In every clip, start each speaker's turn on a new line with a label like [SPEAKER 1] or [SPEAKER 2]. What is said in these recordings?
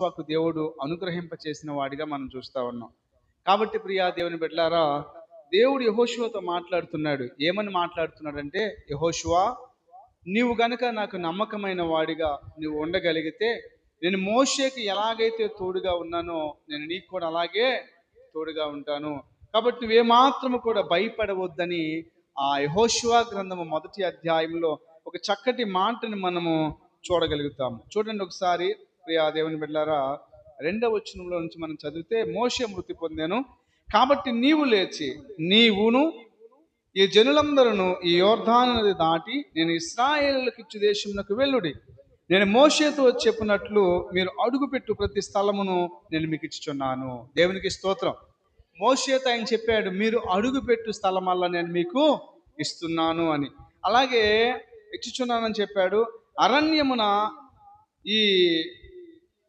[SPEAKER 1] యెహోషువకు దేవుడు అనుగ్రహింపచేసిన వాడిగా మనం చూస్తా ఉన్నాం. కాబట్టి ప్రియా దేవుని బిడ్డలారా, దేవుడు యెహోషువతో మాట్లాడుతున్నాడు. ఏమని మాట్లాడుతున్నాడంటే, యెహోషువా, నీవు గనుక నాకు నమ్మకమైన వాడిగా నీవు ఉండగలిగితే, నేను మోషేకి ఎలాగైతే తోడుగా ఉన్నానో నేను నీకు కూడా అలాగే తోడుగా ఉంటాను. కాబట్టి నువ్వేమాత్రము కూడా భయపడవద్దని ఆ యెహోషువ గ్రంథము 1వ అధ్యాయంలో ఒక చక్కటి మాటని మనము చూడగలుగుతాము. చూడండి ఒకసారి ప్రియా దేవుని బిడ్డలారా, 2వ వచనంలో నుంచి మనం చదివితే, మోషే మృతి పొందాను కాబట్టి నీవు లేచి నీవును ఈ జనులందరూ ఈ యోర్దాను నది దాటి నేను ఇశ్రాయేలులకు ఇచ్చు దేశమునకు వెళ్ళుడి. నేను మోషేతో చెప్పినట్లు మీరు అడుగుపెట్టు ప్రతి స్థలమును నేను మీకు ఇచ్చుచున్నాను. దేవునికి స్తోత్రం. మోషేతో ఆయన చెప్పాడు, మీరు అడుగుపెట్టు స్థలమల్లా నేను మీకు ఇస్తున్నాను అని. అలాగే ఇచ్చుచున్నానని చెప్పాడు. అరణ్యమున ఈ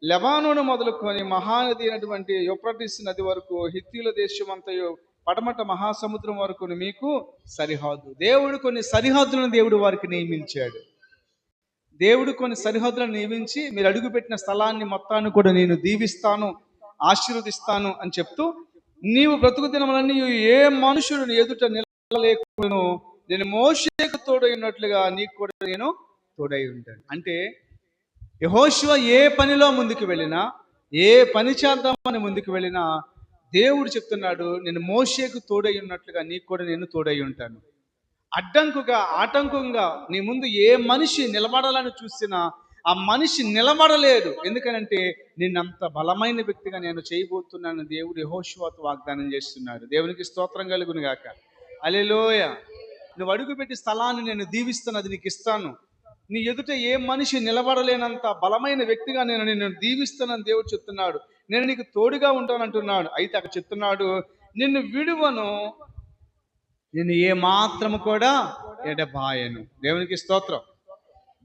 [SPEAKER 1] లెబానోను మొదలుకొని మహానది అయినటువంటి యూఫ్రటీస్ నది వరకు, హిత్తీయుల దేశం అంతయు పడమట మహాసముద్రం వరకు మీకు సరిహద్దు. దేవుడు కొన్ని సరిహద్దులను దేవుడు వారికి నియమించాడు. దేవుడు కొన్ని సరిహద్దులను నియమించి, మీరు అడుగుపెట్టిన స్థలాన్ని మొత్తాన్ని కూడా నేను దీవిస్తాను, ఆశీర్వదిస్తాను అని చెప్తూ, నీవు బ్రతుకు దినములన్నీ ఏ మనుషులను ఎదుట నిలవలేకును, నేను మోషేకు తోడైనట్లుగా నీకు కూడా నేను తోడై ఉంటాను. అంటే యెహోషువ ఏ పనిలో ముందుకు వెళ్ళినా, ఏ పని చేద్దామని ముందుకు వెళ్ళినా, దేవుడు చెప్తున్నాడు, నేను మోషేకు తోడై ఉన్నట్లుగా నీకు కూడా నేను తోడై ఉంటాను. ఆటంకంగా నీ ముందు ఏ మనిషి నిలబడాలని చూసినా ఆ మనిషి నిలబడలేడు. ఎందుకనంటే నిన్నంత బలమైన వ్యక్తిగా నేను చేయబోతున్నాను దేవుడు యెహోషువతో వాగ్దానం చేస్తున్నాడు. దేవునికి స్తోత్రం కలుగును గాక. హల్లెలూయా. నువ్వు అడుగుపెట్టి స్థలాన్ని నేను దీవిస్తున్నది నీకు ఇస్తాను. నీ ఎదుట ఏ మనిషి నిలబడలేనంత బలమైన వ్యక్తిగా నేను నిన్ను దీవిస్తానని దేవుడు చెప్తున్నాడు. నేను నీకు తోడుగా ఉంటానంటున్నాడు. అయితే అక్కడ చెప్తున్నాడు, నిన్ను విడువను, నేను ఏ మాత్రము కూడా ఎడబాయను. దేవునికి స్తోత్రం.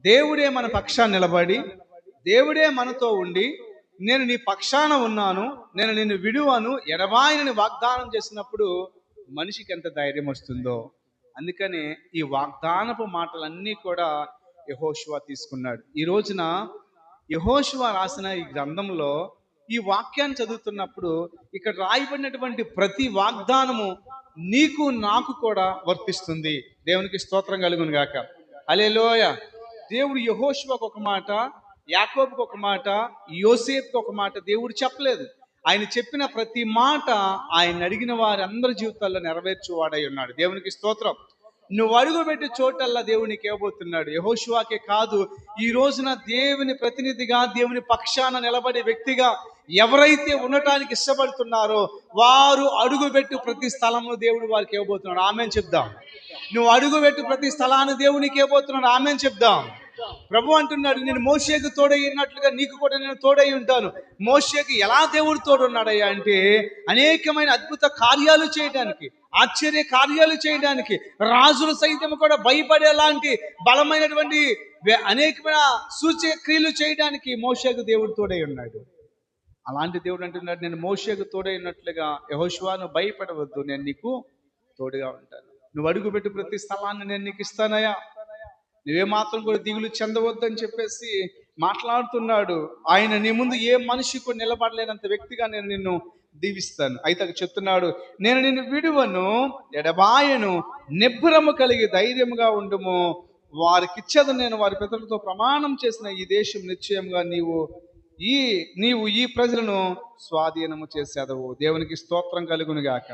[SPEAKER 1] దేవుడే మన పక్షాన్ని నిలబడి, దేవుడే మనతో ఉండి, నేను నీ పక్షాన ఉన్నాను, నేను నిన్ను విడువను, ఎడబాయనని వాగ్దానం చేసినప్పుడు మనిషికి ఎంత ధైర్యం వస్తుందో. అందుకని ఈ వాగ్దానపు మాటలన్నీ కూడా యెహోషువ తీసుకున్నాడు. ఈ రోజున యెహోషువ రాసిన ఈ గ్రంథంలో ఈ వాక్యాన్ని చదువుతున్నప్పుడు ఇక్కడ రాయబడినటువంటి ప్రతి వాగ్దానము నీకు నాకు కూడా వర్తిస్తుంది. దేవునికి స్తోత్రం కలుగును గాక. హల్లెలూయా. దేవుడు యెహోషువకు ఒక మాట, యాకోబుకు ఒక మాట, యోసేపుకు ఒక మాట దేవుడు చెప్పలేదు. ఆయన చెప్పిన ప్రతి మాట ఆయన అడిగిన వారందరి జీవితాల్లో నెరవేర్చువాడై ఉన్నాడు. దేవునికి స్తోత్రం. నువ్వు అడుగుపెట్టి చోటల్లా దేవునికి ఇవ్వబోతున్నాడు. యెహోషువకే కాదు, ఈ రోజున దేవుని ప్రతినిధిగా, దేవుని పక్షాన నిలబడే వ్యక్తిగా ఎవరైతే ఉండటానికి ఇష్టపడుతున్నారో వారు అడుగుపెట్టు ప్రతి స్థలంలో దేవుడు వారికి ఇవ్వబోతున్నాడు. ఆమేన్ చెప్దాం. నువ్వు అడుగుపెట్టు ప్రతి స్థలాన్ని దేవునికి ఇవ్వబోతున్నాడు. ఆమేన్ చెప్దాం. ప్రభు అంటున్నాడు, నేను మోషేకు తోడై ఉన్నట్లుగా నీకు కూడా నేను తోడై ఉంటాను. మోషేకు ఎలా దేవుడు తోడున్నాడయ్యా అంటే, అనేకమైన అద్భుత కార్యాలు చేయడానికి, ఆశ్చర్య కార్యాలు చేయడానికి, రాజులు సైతం కూడా భయపడేలాంటి బలమైనటువంటి అనేకమైన సూచక క్రియలు చేయడానికి మోషేకు దేవుడు తోడై ఉన్నాడు. అలాంటి దేవుడు అంటున్నాడు, నేను మోషేకు తోడై ఉన్నట్లుగా యెహోషువ నువ్వు భయపడవద్దు, నేను నీకు తోడుగా ఉంటాను. నువ్వు అడుగుపెట్టు ప్రతి స్థలాన్ని నేను నీకు ఇస్తానయ్యా, నువ్వే మాత్రం కూడా దిగులు చెందవద్దని చెప్పేసి మాట్లాడుతున్నాడు. ఆయన నీ ముందు ఏ మనిషి కూడా నిలబడలేనంత వ్యక్తిగా నేను నిన్ను దీవిస్తాను. అయితే చెప్తున్నాడు, నేను నిన్ను విడువను, ఎడబాయను, నిబ్బరము కలిగి ధైర్యముగా ఉండుము, వారికి ఇచ్చేదని నేను వారి పితరులతో ప్రమాణం చేసిన ఈ దేశం నిశ్చయంగా నీవు ఈ ప్రజలను స్వాధీనము చేసేదవు. దేవునికి స్తోత్రం కలుగును గాక.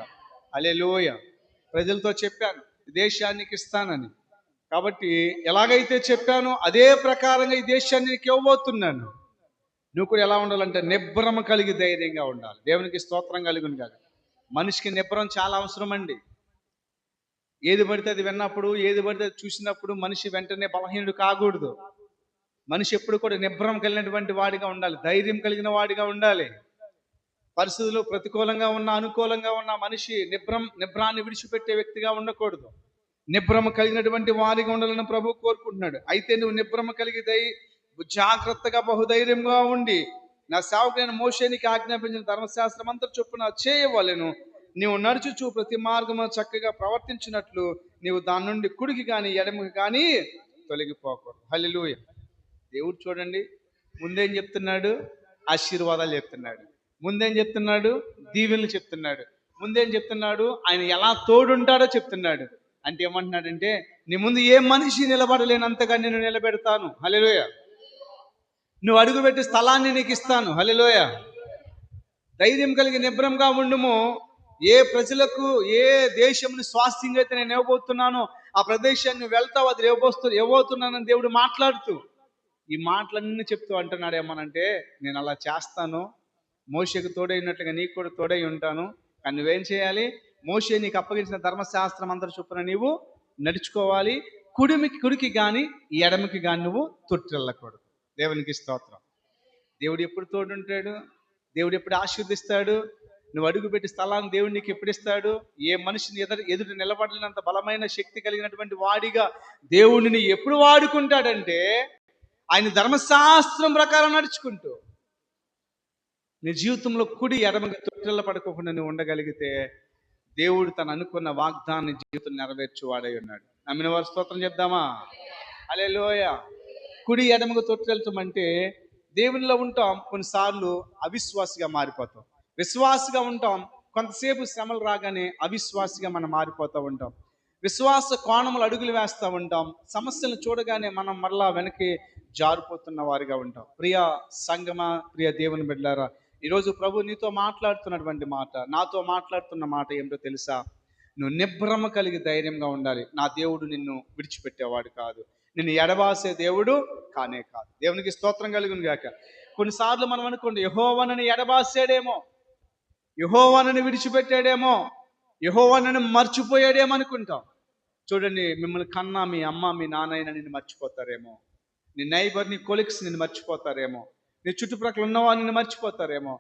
[SPEAKER 1] హల్లెలూయా. ప్రజలతో చెప్పాను దేశానికి ఇస్తానని. కాబట్టి ఎలాగైతే చెప్పానో అదే ప్రకారంగా ఈ దేశాన్ని నీకు ఇవ్వబోతున్నాను. నువ్వు కూడా ఎలా ఉండాలంటే నిబ్బరం కలిగి ధైర్యంగా ఉండాలి. దేవునికి స్తోత్రం కలుగును కాదు. మనిషికి నిబ్బరం చాలా అవసరం అండి. ఏది పడితే అది విన్నప్పుడు, ఏది పడితే అది చూసినప్పుడు మనిషి వెంటనే బలహీనుడు కాకూడదు. మనిషి ఎప్పుడు కూడా నిబ్బరం కలిగినటువంటి వాడిగా ఉండాలి, ధైర్యం కలిగిన వాడిగా ఉండాలి. పరిస్థితులు ప్రతికూలంగా ఉన్న, అనుకూలంగా ఉన్న మనిషి నిబ్రాన్ని విడిచిపెట్టే వ్యక్తిగా ఉండకూడదు. నిబ్రమ కలిగినటువంటి వారిగా ఉండాలని ప్రభు కోరుకుంటున్నాడు. అయితే నువ్వు నిబ్రమ కలిగి జాగ్రత్తగా బహుధైర్యంగా ఉండి, నా సేవకుడైన మోషేనికి ఆజ్ఞాపించిన ధర్మశాస్త్రం అంతా చొప్పున చేయవలెను. నీవు నడుచుచు ప్రతి మార్గము చక్కగా ప్రవర్తించినట్లు నీవు దాని నుండి కుడికి కానీ ఎడమకి కానీ తొలగిపోకూడదు. హల్లెలూయా. దేవుడు చూడండి ముందేం చెప్తున్నాడు, ఆశీర్వాదాలు చెప్తున్నాడు. ముందేం చెప్తున్నాడు? దీవెనలు చెప్తున్నాడు. ముందేం చెప్తున్నాడు? ఆయన ఎలా తోడుంటాడో చెప్తున్నాడు. అంటే ఏమంటున్నాడంటే, నీ ముందు ఏ మనిషి నిలబడలేనంతగా నేను నిలబెడతాను. హల్లెలూయా. నువ్వు అడుగుపెట్టి స్థలాన్ని నీకు ఇస్తాను. హల్లెలూయా. ధైర్యం కలిగి నిబ్రంగా ఉండుము. ఏ ప్రజలకు ఏ దేశంని స్వాస్థ్యంగా అయితే నేను ఇవ్వబోతున్నానో ఆ ప్రదేశాన్ని వెళ్తావు, అది ఇవ్వబోతున్నానని దేవుడు మాట్లాడుతూ ఈ మాటలన్నీ చెప్తూ అంటున్నాడు. ఏమనంటే, నేను అలా చేస్తాను, మోషేకు తోడైనట్లుగా నీకు కూడా తోడై ఉంటాను. కానీ నువ్వేం చేయాలి? మోషే నీకు అప్పగించిన ధర్మశాస్త్రం అందరి చొప్పున నీవు నడుచుకోవాలి. కుడికి కానీ ఎడమకి కానీ నువ్వు తొట్టిల్లకూడదు. దేవునికి స్తోత్రం. దేవుడు ఎప్పుడు తోడుంటాడు? దేవుడు ఎప్పుడు ఆశీర్దిస్తాడు? నువ్వు అడుగుపెట్టి స్థలాన్ని దేవుడు నీకు ఎప్పుడు ఇస్తాడు? ఏ మనిషిని ఎదుటి నిలబడలేనంత బలమైన శక్తి కలిగినటువంటి వాడిగా దేవుడిని ఎప్పుడు వాడుకుంటాడంటే, ఆయన ధర్మశాస్త్రం ప్రకారం నడుచుకుంటూ నీ జీవితంలో కుడి ఎడమకి తొట్టిల్ల పడుకోకుండా నువ్వు ఉండగలిగితే దేవుడు తను అనుకున్న వాగ్దాన్ని జీవితం నెరవేర్చువాడై ఉన్నాడు. నమ్మిన వారి స్తోత్రం చెప్దామా? హల్లెలూయా. కుడి ఎడమకు తొట్టిల్లటం అంటే దేవునిలో ఉంటాం, కొన్నిసార్లు అవిశ్వాసిగా మారిపోతాం. విశ్వాసిగా ఉంటాం, కొంతసేపు శ్రమలు రాగానే అవిశ్వాసిగా మనం మారిపోతూ ఉంటాం. విశ్వాస కోణములు అడుగులు వేస్తూ ఉంటాం. సమస్యలను చూడగానే మనం మరలా వెనక్కి జారిపోతున్న వారిగా ఉంటాం. ప్రియ సంగమ, ప్రియ దేవుని బిడ్డలారా, ఈరోజు ప్రభు నీతో మాట్లాడుతున్నటువంటి మాట, నాతో మాట్లాడుతున్న మాట ఏమిటో తెలుసా? నువ్వు నిబ్రమ కలిగి ధైర్యంగా ఉండాలి. నా దేవుడు నిన్ను విడిచిపెట్టేవాడు కాదు, నిన్ను ఎడబాసే దేవుడు కానే కాదు. దేవునికి స్తోత్రం కలుగును గాక. కొన్నిసార్లు మనం అనుకోండి, యెహోవా నన్ను ఎడబాసాడేమో, యెహోవా నన్ను విడిచిపెట్టాడేమో, యెహోవా నన్ను మర్చిపోయాడేమో అనుకుంటాం. చూడండి, మిమ్మల్ని కన్నా మీ అమ్మ మీ నాన్నైనా నిన్ను మర్చిపోతారేమో, నీ నైబర్ నీ కొలిక్స్ నిన్ను మర్చిపోతారేమో, నీ చుట్టుప్రక్కల ఉన్నవారు నిన్ను మర్చిపోతారేమో,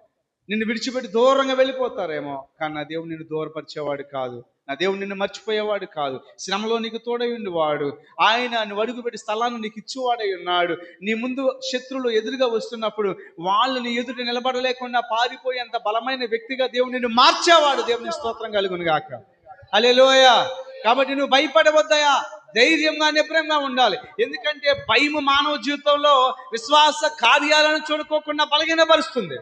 [SPEAKER 1] నిన్ను విడిచిపెట్టి దూరంగా వెళ్ళిపోతారేమో. కానీ నా దేవుడు నిన్ను దూరపరిచేవాడు కాదు, నా దేవుడు నిన్ను మర్చిపోయేవాడు కాదు. శ్రమలో నీకు తోడై ఉండేవాడు. ఆయన నువ్వు అడుగుపెట్టి స్థలాన్ని నీకు ఇచ్చేవాడై ఉన్నాడు. నీ ముందు శత్రువులు ఎదురుగా వస్తున్నప్పుడు వాళ్ళని ఎదుట నిలబడలేకుండా పారిపోయేంత బలమైన వ్యక్తిగా దేవుడు నిన్ను మార్చేవాడు. దేవుని స్తోత్రం కలుగును గాక. హల్లెలూయా. కాబట్టి నువ్వు భయపడవద్దయా, ధైర్యంగా నిబ్రంగా ఉండాలి. ఎందుకంటే భయం మానవ జీవితంలో విశ్వాస కార్యాలను చూడుకోకుండా బలహీనపరుస్తుంది.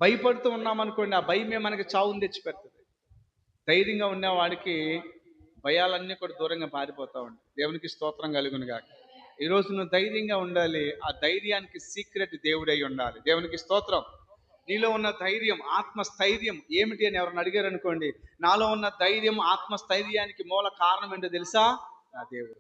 [SPEAKER 1] భయపడుతూ ఉన్నామనుకోండి, ఆ భయమే మనకి చావుని తెచ్చిపెడుతుంది. ధైర్యంగా ఉన్నవాడికి భయాలన్నీ కూడా దూరంగా పారిపోతూ ఉంటాయి. దేవునికి స్తోత్రం కలుగును గాక. ఈరోజు నువ్వు ధైర్యంగా ఉండాలి. ఆ ధైర్యానికి సీక్రెట్ దేవుడై ఉండాలి. దేవునికి స్తోత్రం. నీలో ఉన్న ధైర్యం, ఆత్మస్థైర్యం ఏమిటి అని ఎవరైనా అడిగారు అనుకోండి, నాలో ఉన్న ధైర్యం, ఆత్మస్థైర్యానికి మూల కారణం ఏంటో తెలుసా? నా దేవుడు.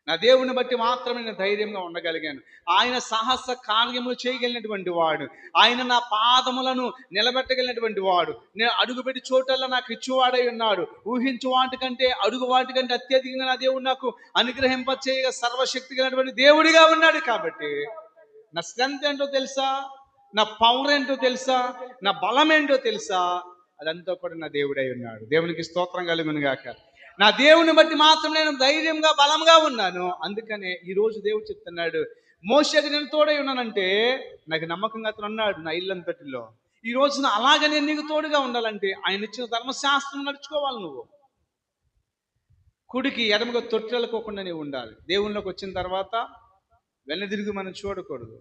[SPEAKER 1] నా దేవుని బట్టి మాత్రమే నేను ధైర్యంగా ఉండగలిగాను. ఆయన సాహస కార్యములు చేయగలిగినటువంటి వాడు, ఆయన నా పాదములను నిలబెట్టగలిగినటువంటి వాడు, నేను అడుగుపెట్టి చోటల్లో నాకు ఇచ్చేవాడై ఉన్నాడు. ఊహించు వాటికంటే, అడుగు వాటికంటే అత్యధికంగా నా దేవుడు నాకు అనుగ్రహింపచేయగా సర్వశక్తి కలిగినటువంటి దేవుడిగా ఉన్నాడు. కాబట్టి నా స్ట్రెంత్ ఏంటో తెలుసా? నా పవర్ ఏంటో తెలుసా? నా బలం ఏంటో తెలుసా? అదంతా కూడా నా దేవుడై ఉన్నాడు. దేవునికి స్తోత్రం కలుగును గాక. నా దేవుని బట్టి మాత్రం నేను ధైర్యంగా బలంగా ఉన్నాను. అందుకనే ఈరోజు దేవుడు చెప్తున్నాడు, మోషేకి నేను తోడై ఉన్నానంటే నాకు నమ్మకంగా అతను అన్నాడు నా ఇల్లంతటిలో. ఈ రోజున అలాగే నేను నీకు తోడుగా ఉండాలంటే ఆయన ఇచ్చిన ధర్మశాస్త్రం నడుచుకోవాలి. నువ్వు కుడికి ఎడమగా తొట్టిల్లకోకుండా నీవు ఉండాలి. దేవుళ్ళలోకి వచ్చిన తర్వాత వెనదిరిగి మనం చూడకూడదు.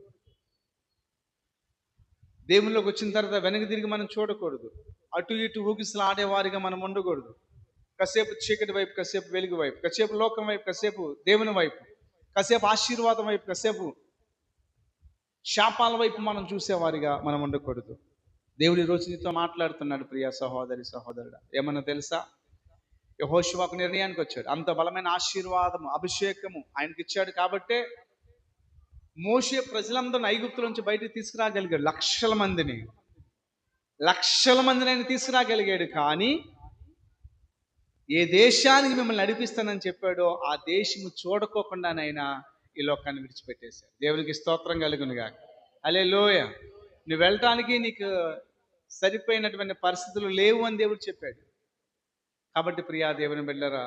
[SPEAKER 1] దేవుళ్ళలోకి వచ్చిన తర్వాత వెనక్కి తిరిగి మనం చూడకూడదు. అటు ఇటు ఊగిసలు ఆడేవారిగా మనం ఉండకూడదు. కాసేపు చీకటి వైపు, కాసేపు వెలుగు వైపు, కాసేపు లోకం వైపు, కాసేపు దేవుని వైపు, కాసేపు ఆశీర్వాదం వైపు, కాసేపు శాపాల వైపు మనం చూసేవారిగా మనం ఉండకూడదు. దేవుడు ఈరోజు నీతో మాట్లాడుతున్నాడు ప్రియ సహోదరి సహోదరుడా. ఏమన్నా తెలుసా? యెహోషువ ఒక నిర్ణయానికి వచ్చాడు. అంత బలమైన ఆశీర్వాదము, అభిషేకము ఆయనకి ఇచ్చాడు కాబట్టే మోషే ప్రజలందరిని ఐగుప్తు నుంచి బయటికి తీసుకురాగలిగాడు. లక్షల మందిని ఆయన తీసుకురాగలిగాడు. కానీ ఏ దేశానికి మిమ్మల్ని నడిపిస్తానని చెప్పాడో ఆ దేశము చూడకోకుండానైనా ఈ లోకాన్ని విడిచిపెట్టేశాడు. దేవునికి స్తోత్రం కలుగును గాక. హల్లెలూయా. నువ్వు వెళ్ళటానికి నీకు సరిపోయినటువంటి పరిస్థితులు లేవు అని దేవుడు చెప్పాడు. కాబట్టి ప్రియా దేవుని బిడ్డలారా,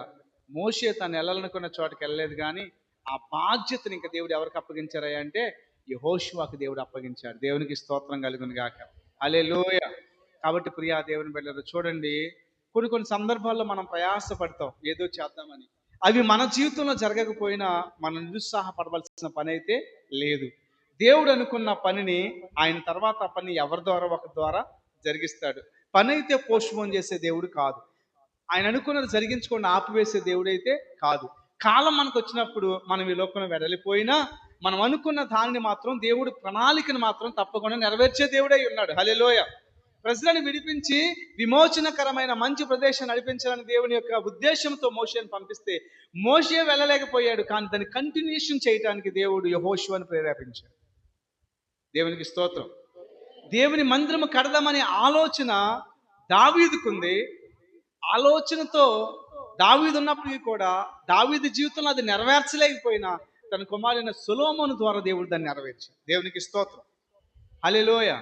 [SPEAKER 1] మోషే తను వెళ్ళాలనుకున్న చోటకి వెళ్ళలేదు. కానీ ఆ బాధ్యతను ఇంకా దేవుడు ఎవరికి అప్పగించారా అంటే యెహోషువకు దేవుడు అప్పగించాడు. దేవునికి స్తోత్రం కలుగును గాక. హల్లెలూయా. కాబట్టి ప్రియా దేవుని బిడ్డలారా, చూడండి, కొన్ని సందర్భాల్లో మనం ప్రయాసపడతాం ఏదో చేద్దామని. అవి మన జీవితంలో జరగకపోయినా మనం నిరుత్సాహపడవలసిన పని అయితే లేదు. దేవుడు అనుకున్న పనిని ఆయన తర్వాత ఆ పని ఎవరి ద్వారా ఒకరి ద్వారా జరిగిస్తాడు. పని అయితే పోస్ట్పోన్ చేసే దేవుడు కాదు. ఆయన అనుకున్నది జరిగించకుండా ఆపివేసే దేవుడైతే కాదు. కాలం మనకు వచ్చినప్పుడు మనం ఈ లోకంలో వెడలిపోయినా మనం అనుకున్న దానిని మాత్రం దేవుడు ప్రణాళికను మాత్రం తప్పకుండా నెరవేర్చే దేవుడై ఉన్నాడు. హల్లెలూయ. ప్రజలను విడిపించి విమోచనకరమైన మంచి ప్రదేశం నడిపించాలని దేవుని యొక్క ఉద్దేశంతో మోషేను పంపిస్తే మోషే వెళ్ళలేకపోయాడు. కానీ దాన్ని కంటిన్యూషన్ చేయడానికి దేవుడు యెహోషువను ప్రేరేపించాడు. దేవునికి స్తోత్రం. దేవుని మందిరము కడదామనే ఆలోచన దావీదుకుంది. ఆలోచనతో దావీదు ఉన్నప్పటికీ కూడా దావీదు జీవితంలో అది నెరవేర్చలేకపోయినా తన కుమారుడైన సొలొమోను ద్వారా దేవుడు దాన్ని నెరవేర్చాడు. దేవునికి స్తోత్రం. హల్లెలూయా.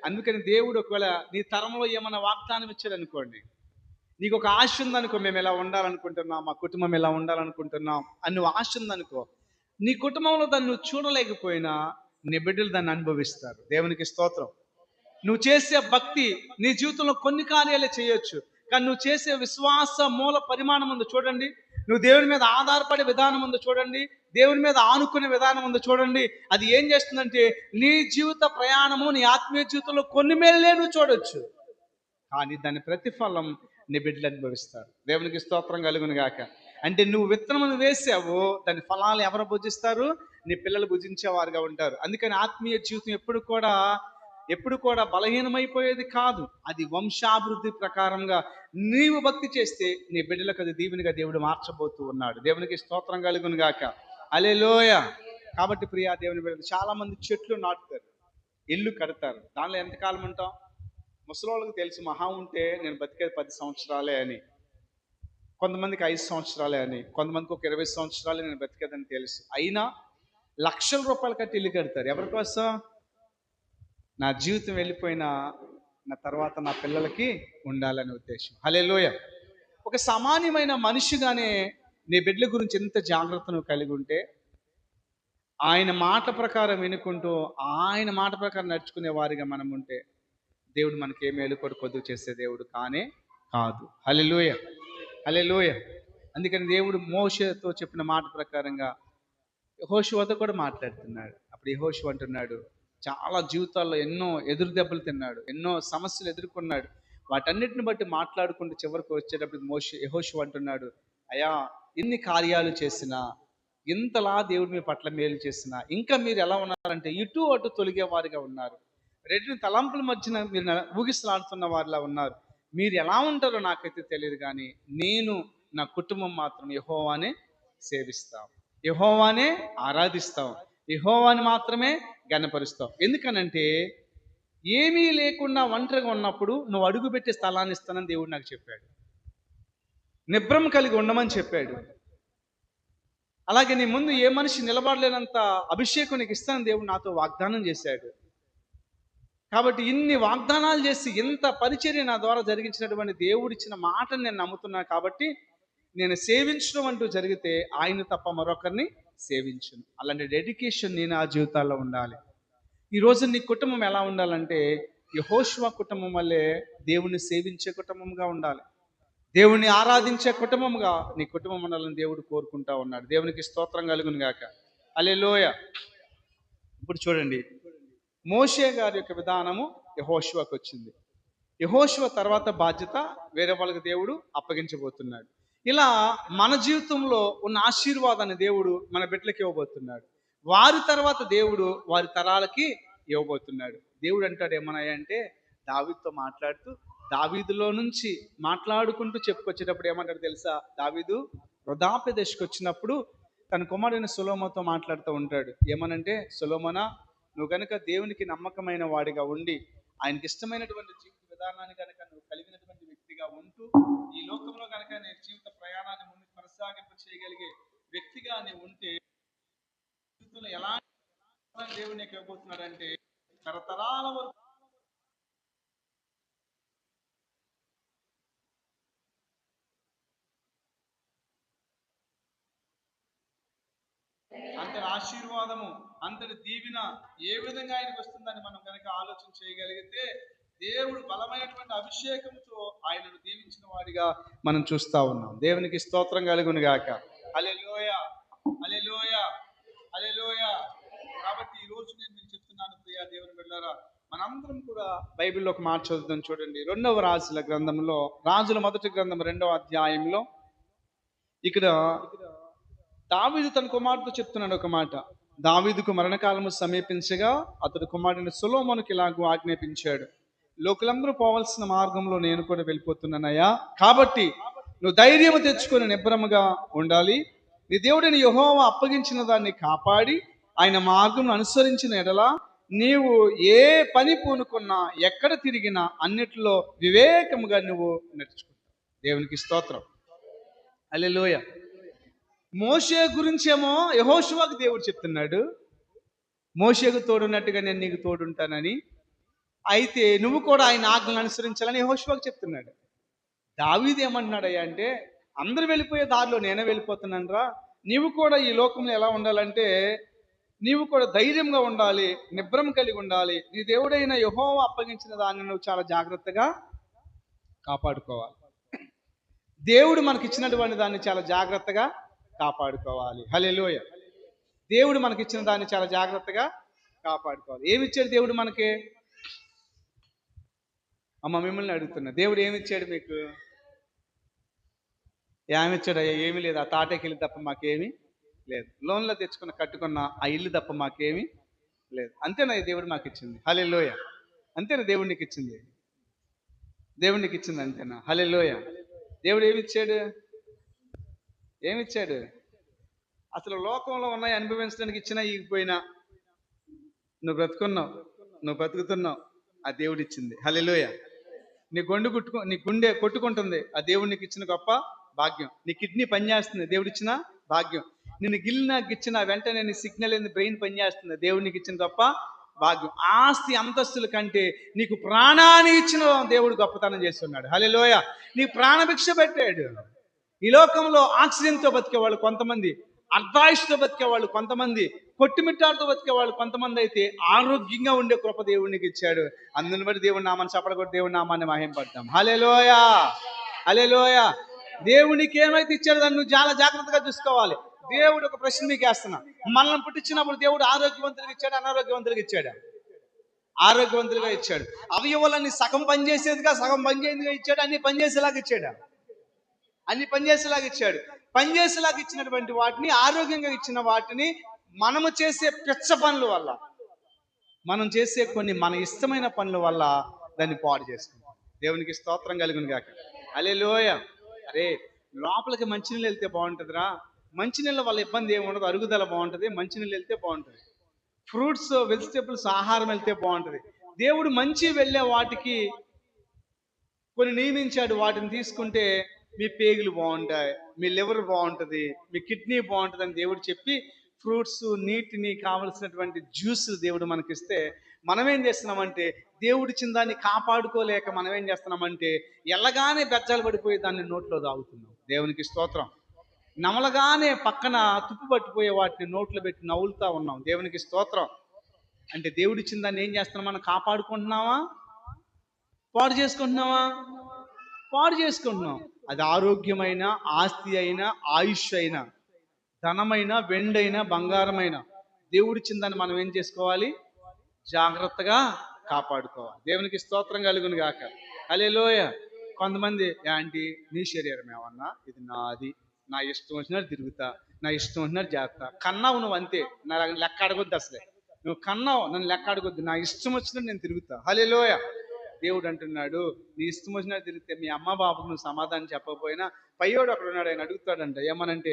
[SPEAKER 1] అందుకని దేవుడు ఒకవేళ నీ తరంలో ఏమైనా వాగ్దానం ఇచ్చాడు అనుకోండి, నీకు ఒక ఆశ ఉందనుకో, మేము ఎలా ఉండాలనుకుంటున్నాం, మా కుటుంబం ఎలా ఉండాలనుకుంటున్నాం అని నువ్వు ఆశ ఉందనుకో, నీ కుటుంబంలో దాన్ని నువ్వు చూడలేకపోయినా నీ బిడ్డలు దాన్ని అనుభవిస్తారు. దేవునికి స్తోత్రం. నువ్వు చేసే భక్తి నీ జీవితంలో కొన్ని కార్యాలే చేయొచ్చు, కానీ నువ్వు చేసే విశ్వాస మూల పరిమాణం ఉంది చూడండి, నువ్వు దేవుని మీద ఆధారపడే విధానం ఉంది చూడండి, దేవుని మీద ఆనుకునే విధానం ఉంది చూడండి, అది ఏం చేస్తుందంటే నీ జీవిత ప్రయాణము నీ ఆత్మీయ జీవితంలో కొన్ని మేలులే నువ్వు చూడొచ్చు, కానీ దాని ప్రతిఫలం నీ బిడ్డలు అనుభవిస్తారు. దేవునికి స్తోత్రం కలుగును గాక. అంటే నువ్వు విత్తనమును వేసావు, దాని ఫలాలు ఎవరు భుజిస్తారు? నీ పిల్లలు భుజించేవారుగా ఉంటారు. అందుకని ఆత్మీయ జీవితం ఎప్పుడు కూడా బలహీనమైపోయేది కాదు. అది వంశాభివృద్ధి ప్రకారంగా నీవు భక్తి చేస్తే నీ బిడ్డలకు అది దీవెనగా దేవుడు మార్చబోతూ ఉన్నాడు. దేవునికి స్తోత్రం కలుగును గాక. హల్లెలూయా. కాబట్టి ప్రియా దేవుని బిడ్డలు, చాలా మంది చెట్లు నాటుతారు, ఇల్లు కడతారు. దానిలో ఎంతకాలం ఉంటాం? ముసలోళ్ళకి తెలుసు, మహా ఉంటే నేను బతికేది 10 సంవత్సరాలే అని, కొంతమందికి 5 సంవత్సరాలే అని, కొంతమందికి ఒక 20 సంవత్సరాలే నేను బతికేదని తెలుసు. అయినా లక్షల రూపాయలు కట్టి ఇల్లు కడతారు. ఎవరి కోసం? నా జీవితం వెళ్ళిపోయినా నా తర్వాత నా పిల్లలకి ఉండాలనే ఉద్దేశం. హల్లెలూయా. ఒక సామాన్యమైన మనిషిగానే నీ బిడ్డల గురించి ఎంత జాగ్రత్తను కలిగి ఉంటే, ఆయన మాట ప్రకారం వినుకుంటూ ఆయన మాట ప్రకారం నడుచుకునే వారిగా మనం ఉంటే దేవుడు మనకి ఏ మేలు కూడా కొద్దు చేసే దేవుడు కానే కాదు. హల్లెలూయా. హల్లెలూయా. అందుకని దేవుడు మోషేతో చెప్పిన మాట ప్రకారంగా యెహోషువతో కూడా మాట్లాడుతున్నాడు. అప్పుడు యెహోషువ అంటున్నాడు, చాలా జీవితాల్లో ఎన్నో ఎదురు దెబ్బలు తిన్నాడు, ఎన్నో సమస్యలు ఎదుర్కొన్నాడు. వాటన్నిటిని బట్టి మాట్లాడుకుంటూ చివరికి వచ్చేటప్పుడు యెహోషువ అంటున్నాడు, అయ్యా, ఎన్ని కార్యాలు చేసినా, ఇంతలా దేవుడు మీ పట్ల మేలు చేసినా ఇంకా మీరు ఎలా ఉన్నారంటే ఇటు అటు తొలిగే వారిగా ఉన్నారు. రెండు తలంపుల మధ్యన మీరు ఊగిసలాడుతున్న వారిలా ఉన్నారు. మీరు ఎలా ఉంటారో నాకైతే తెలియదు, కానీ నేను నా కుటుంబం మాత్రం యెహోవానే సేవిస్తాం, యెహోవానే ఆరాధిస్తాం, యెహోవాని మాత్రమే ఘనపరుస్తాం. ఎందుకనంటే ఏమీ లేకుండా ఒంటరిగా ఉన్నప్పుడు నువ్వు అడుగుపెట్టే స్థలాన్ని ఇస్తానని దేవుడు నాకు చెప్పాడు. నిబ్రం కలిగి ఉండమని చెప్పాడు. అలాగే నీ ముందు ఏ మనిషి నిలబడలేనంత అభిషేకం నీకు ఇస్తానని దేవుడు నాతో వాగ్దానం చేశాడు. కాబట్టి ఇన్ని వాగ్దానాలు చేసి ఇంత పరిచర్య నా ద్వారా జరిగించినటువంటి దేవుడు ఇచ్చిన మాటను నేను నమ్ముతున్నాను. కాబట్టి నేను సేవించడం అంటూ జరిగితే ఆయన తప్ప మరొకరిని సేవించను. అలాంటి డెడికేషన్ నేను ఆ జీవితాల్లో ఉండాలి. ఈరోజు నీ కుటుంబం ఎలా ఉండాలంటే యెహోషువ కుటుంబం వల్లే దేవుణ్ణి సేవించే కుటుంబంగా ఉండాలి, దేవుణ్ణి ఆరాధించే కుటుంబంగా నీ కుటుంబం ఉండాలని దేవుడు కోరుకుంటా ఉన్నాడు. దేవునికి స్తోత్రం కలుగును గాక. హల్లెలూయా. ఇప్పుడు చూడండి, మోషే గారి యొక్క విధానము యెహోషువకు వచ్చింది. యెహోషువ తర్వాత బాధ్యత వేరే వాళ్ళకి దేవుడు అప్పగించబోతున్నాడు. ఇలా మన జీవితంలో ఉన్న ఆశీర్వాదాన్ని దేవుడు మన బిడ్డలకి ఇవ్వబోతున్నాడు. వారి తర్వాత దేవుడు వారి తరాలకి ఇవ్వబోతున్నాడు. దేవుడు అంటాడు ఏమన్నాయంటే, దావీదుతో మాట్లాడుతూ దావీదులో నుంచి మాట్లాడుకుంటూ చెప్పుకొచ్చేటప్పుడు ఏమంటాడు తెలుసా? దావీదు వృద్ధాప్య దశకు వచ్చినప్పుడు తన కుమారుడైన సొలొమోనుతో మాట్లాడుతూ ఉంటాడు. ఏమనంటే, సొలొమోనా, నువ్వు కనుక దేవునికి నమ్మకమైన వాడిగా ఉండి ఆయనకి ఇష్టమైనటువంటి జీవిత విధానాన్ని కనుక నువ్వు కలిగినటువంటి వ్యక్తిగా ఉంటూ ఈ లోకంలో కనుక నీ జీవిత ప్రయాణాన్ని ముందు కొనసాగింపు చేయగలిగే వ్యక్తిగా నీవు ఉంటే జీవితంలో ఎలాంటి దేవుడు నీకు ఇవ్వబోతున్నాడంటే తరతరాల వరకు అంతటి ఆశీర్వాదము, అంతటి దీవెన ఏ విధంగా ఆయనకు వస్తుందని మనం కనుక ఆలోచన చేయగలిగితే దేవుడు బలమైనటువంటి అభిషేకంతో ఆయనను దీవించిన వాడిగా మనం చూస్తా ఉన్నాం. దేవునికి స్తోత్రం కలుగును గాక. హల్లెలూయా. హల్లెలూయా. హల్లెలూయా. కాబట్టి ఈ రోజు నేను మీకు మనందరం కూడా బైబిల్లో ఒక మాట చదువుతాం చూడండి. రెండవ రాజుల గ్రంథంలో, రాజుల మొదటి గ్రంథం 2వ అధ్యాయంలో ఇక్కడ దావీదు తన కుమారుడితో చెప్తున్నాడు ఒక మాట. దావీదుకు మరణకాలము సమీపించగా అతడు కుమారుడిని సొలొమోనుకి ఇలాగూ ఆజ్ఞాపించాడు, లోకులందరూ పోవలసిన మార్గంలో నేను కూడా వెళ్ళిపోతున్నానయ్యా, కాబట్టి నువ్వు ధైర్యము తెచ్చుకొని నిబ్బరముగా ఉండాలి. నీ దేవుడిని యెహోవా అప్పగించిన దాన్ని కాపాడి ఆయన మార్గం అనుసరించిన ఎడల నీవు ఏ పని పూనుకున్నా ఎక్కడ తిరిగినా అన్నిటిలో వివేకముగా నువ్వు నడుచుకుంటావు. దేవునికి స్తోత్రం. హల్లెలూయా. మోషే గురించేమో యెహోషువకు దేవుడు చెప్తున్నాడు, మోషేకు తోడున్నట్టుగా నేను నీకు తోడుంటానని. అయితే నువ్వు కూడా ఆయన ఆజ్ఞలను అనుసరించాలని యెహోషువకు చెప్తున్నాడు. దావీదు ఏమంటున్నాడయ్యా అంటే, అందరూ వెళ్ళిపోయే దారిలో నేనే వెళ్ళిపోతున్నాను రా, నీవు కూడా ఈ లోకంలో ఎలా ఉండాలంటే నీవు కూడా ధైర్యంగా ఉండాలి, నిబ్రం కలిగి ఉండాలి. నీ దేవుడైన యెహోవా అప్పగించిన దాన్ని నువ్వు చాలా జాగ్రత్తగా కాపాడుకోవాలి. దేవుడు మనకిచ్చినటువంటి దాన్ని చాలా జాగ్రత్తగా కాపాడుకోవాలి. హల్లెలూయ. దేవుడు మనకిచ్చిన దాన్ని చాలా జాగ్రత్తగా కాపాడుకోవాలి. ఏమిచ్చాడు దేవుడు మనకి? అమ్మ మిమ్మల్ని అడుగుతున్నా, దేవుడు ఏమిచ్చాడు మీకు? ఏమిచ్చాడయ్యా? ఏమీ లేదు, ఆ తాటకిల్లు తప్ప మాకేమీ లేదు, లోన్లో తెచ్చుకున్న కట్టుకున్న ఆ ఇల్లు తప్ప మాకేమీ లేదు. అంతేనా దేవుడు మాకు ఇచ్చింది? హల్లెలూయ. అంతేనా దేవుడు నీకు ఇచ్చింది? దేవుడు నీకు ఇచ్చింది అంతేనా? హల్లెలూయ. దేవుడు ఏమిచ్చాడు? ఏమిచ్చాడు? అసలు లోకంలో ఉన్నాయి అనుభవించడానికి ఇచ్చినా ఇగిపోయినా నువ్వు బ్రతుకున్నావు, నువ్వు బ్రతుకుతున్నావు, ఆ దేవుడు ఇచ్చింది. హల్లెలూయ. నీ గుండె కొట్టుకుంటుంది, ఆ దేవుడు నీకు ఇచ్చిన గొప్ప భాగ్యం. నీ కిడ్నీ పనిచేస్తుంది, దేవుడు ఇచ్చిన భాగ్యం. నిన్ను గిచ్చిన వెంటనే నీ సిగ్నల్ ఏంది, బ్రెయిన్ పనిచేస్తుంది, దేవుడు నీకు ఇచ్చిన గొప్ప భాగ్యం. ఆస్తి అంతస్తుల కంటే నీకు ప్రాణాన్ని ఇచ్చిన దేవుడు గొప్పతనం చేస్తున్నాడు. హల్లెలూయ. నీకు ప్రాణభిక్ష పెట్టాడు. ఈ లోకంలో ఆక్సిజన్తో బతికేవాళ్ళు కొంతమంది, అర్ధాయుష్తో బతికేవాళ్ళు కొంతమంది, కొట్టిమిట్టాడుతో బతికేవాళ్ళు కొంతమంది, అయితే ఆరోగ్యంగా ఉండే కృప దేవునికి ఇచ్చాడు. అందుని బట్టి దేవుడి నామాన్ని చప్పడగొట్టి దేవుడి నామాన్ని మహింపడతాం. హల్లెలూయ. హల్లెలూయ. దేవునికి ఏమైతే ఇచ్చాడో దాన్ని నువ్వు చాలా జాగ్రత్తగా చూసుకోవాలి. దేవుడు ఒక ప్రశ్న మీకు వేస్తున్నా, మనల్ని పుట్టించినప్పుడు దేవుడు ఆరోగ్యవంతులుగా ఇచ్చాడు, అనారోగ్యవంతులుగా ఇచ్చాడు? ఆరోగ్యవంతులుగా ఇచ్చాడు. అవయవాలన్నీ సగం పనిచేసేదిగా, సగం పనిచేసేదిగా ఇచ్చాడు, అన్ని పనిచేసేలాగా ఇచ్చాడు. అన్ని పనిచేసేలాగా ఇచ్చాడు. పనిచేసేలాగా ఇచ్చినటువంటి వాటిని, ఆరోగ్యంగా ఇచ్చిన వాటిని మనము చేసే పిచ్చ పనుల వల్ల, మనం చేసే కొన్ని మన ఇష్టమైన పనుల వల్ల దాన్ని పాడు చేసుకుంటాం. దేవునికి స్తోత్రం కలుగును గాక. హల్లెలూయ. అరే, లోపలికి మంచినీళ్ళు వెళ్తే బాగుంటుందిరా. మంచినీళ్ళ వల్ల ఇబ్బంది ఏమి ఉండదు, అరుగుదల బాగుంటుంది. మంచినీళ్ళు వెళ్తే బాగుంటుంది. ఫ్రూట్స్, వెజిటేబుల్స్, ఆహారం వెళ్తే బాగుంటుంది. దేవుడు మంచి వెళ్ళే వాటికి కొన్ని నియమించాడు. వాటిని తీసుకుంటే మీ పేగులు బాగుంటాయి, మీ లివర్ బాగుంటుంది, మీ కిడ్నీ బాగుంటుంది అని దేవుడు చెప్పి ఫ్రూట్స్, నీటిని, కావలసినటువంటి జ్యూసులు దేవుడు మనకిస్తే మనం ఏం చేస్తున్నామంటే, దేవుడిచ్చిన దాన్ని కాపాడుకోలేక మనం ఏం చేస్తున్నామంటే ఎల్లగానే బెజ్జాలు పడిపోయి దాన్ని నోట్లో తాగుతున్నాం. దేవునికి స్తోత్రం. నమలగానే పక్కన తుప్పు పట్టిపోయే వాటిని నోట్లో పెట్టి నవ్వులుతా ఉన్నాం. దేవునికి స్తోత్రం. అంటే దేవుడిచ్చిన దాన్ని ఏం చేస్తున్నాం? మనం కాపాడుకుంటున్నావా, పాడు చేసుకుంటున్నావా? పాడు చేసుకుంటున్నాం. అది ఆరోగ్యమైన, ఆస్తి అయినా, ఆయుష్ అయినా, ధనమైన, వెండైనా, బంగారమైన, దేవుడిచ్చిన దాన్ని మనం ఏం చేసుకోవాలి? జాగ్రత్తగా కాపాడుకోవాలి. దేవునికి స్తోత్రం కలుగును గాక. హల్లెలూయ. కొంతమంది, యాంటీ నీ శరీరం ఏమన్నా, ఇది నాది, నా ఇష్టం వచ్చినట్టు తిరుగుతా, నా ఇష్టం వచ్చినట్టు చేస్తా. కన్నావు నువ్వు అంతే, నా లెక్క అడగొద్దు. అసలే నువ్వు కన్నావు, నన్ను లెక్క అడగొద్దు, నా ఇష్టం వచ్చినట్టు నేను తిరుగుతా. హల్లెలూయ. దేవుడు అంటున్నాడు, నీ ఇష్టం వచ్చినట్టు తిరిగితే మీ అమ్మ బాబుకు నువ్వు సమాధానం చెప్పకపోయినా పయ్యోడు అక్కడ ఉన్నాడు, ఆయన అడుగుతాడంట. ఏమనంటే,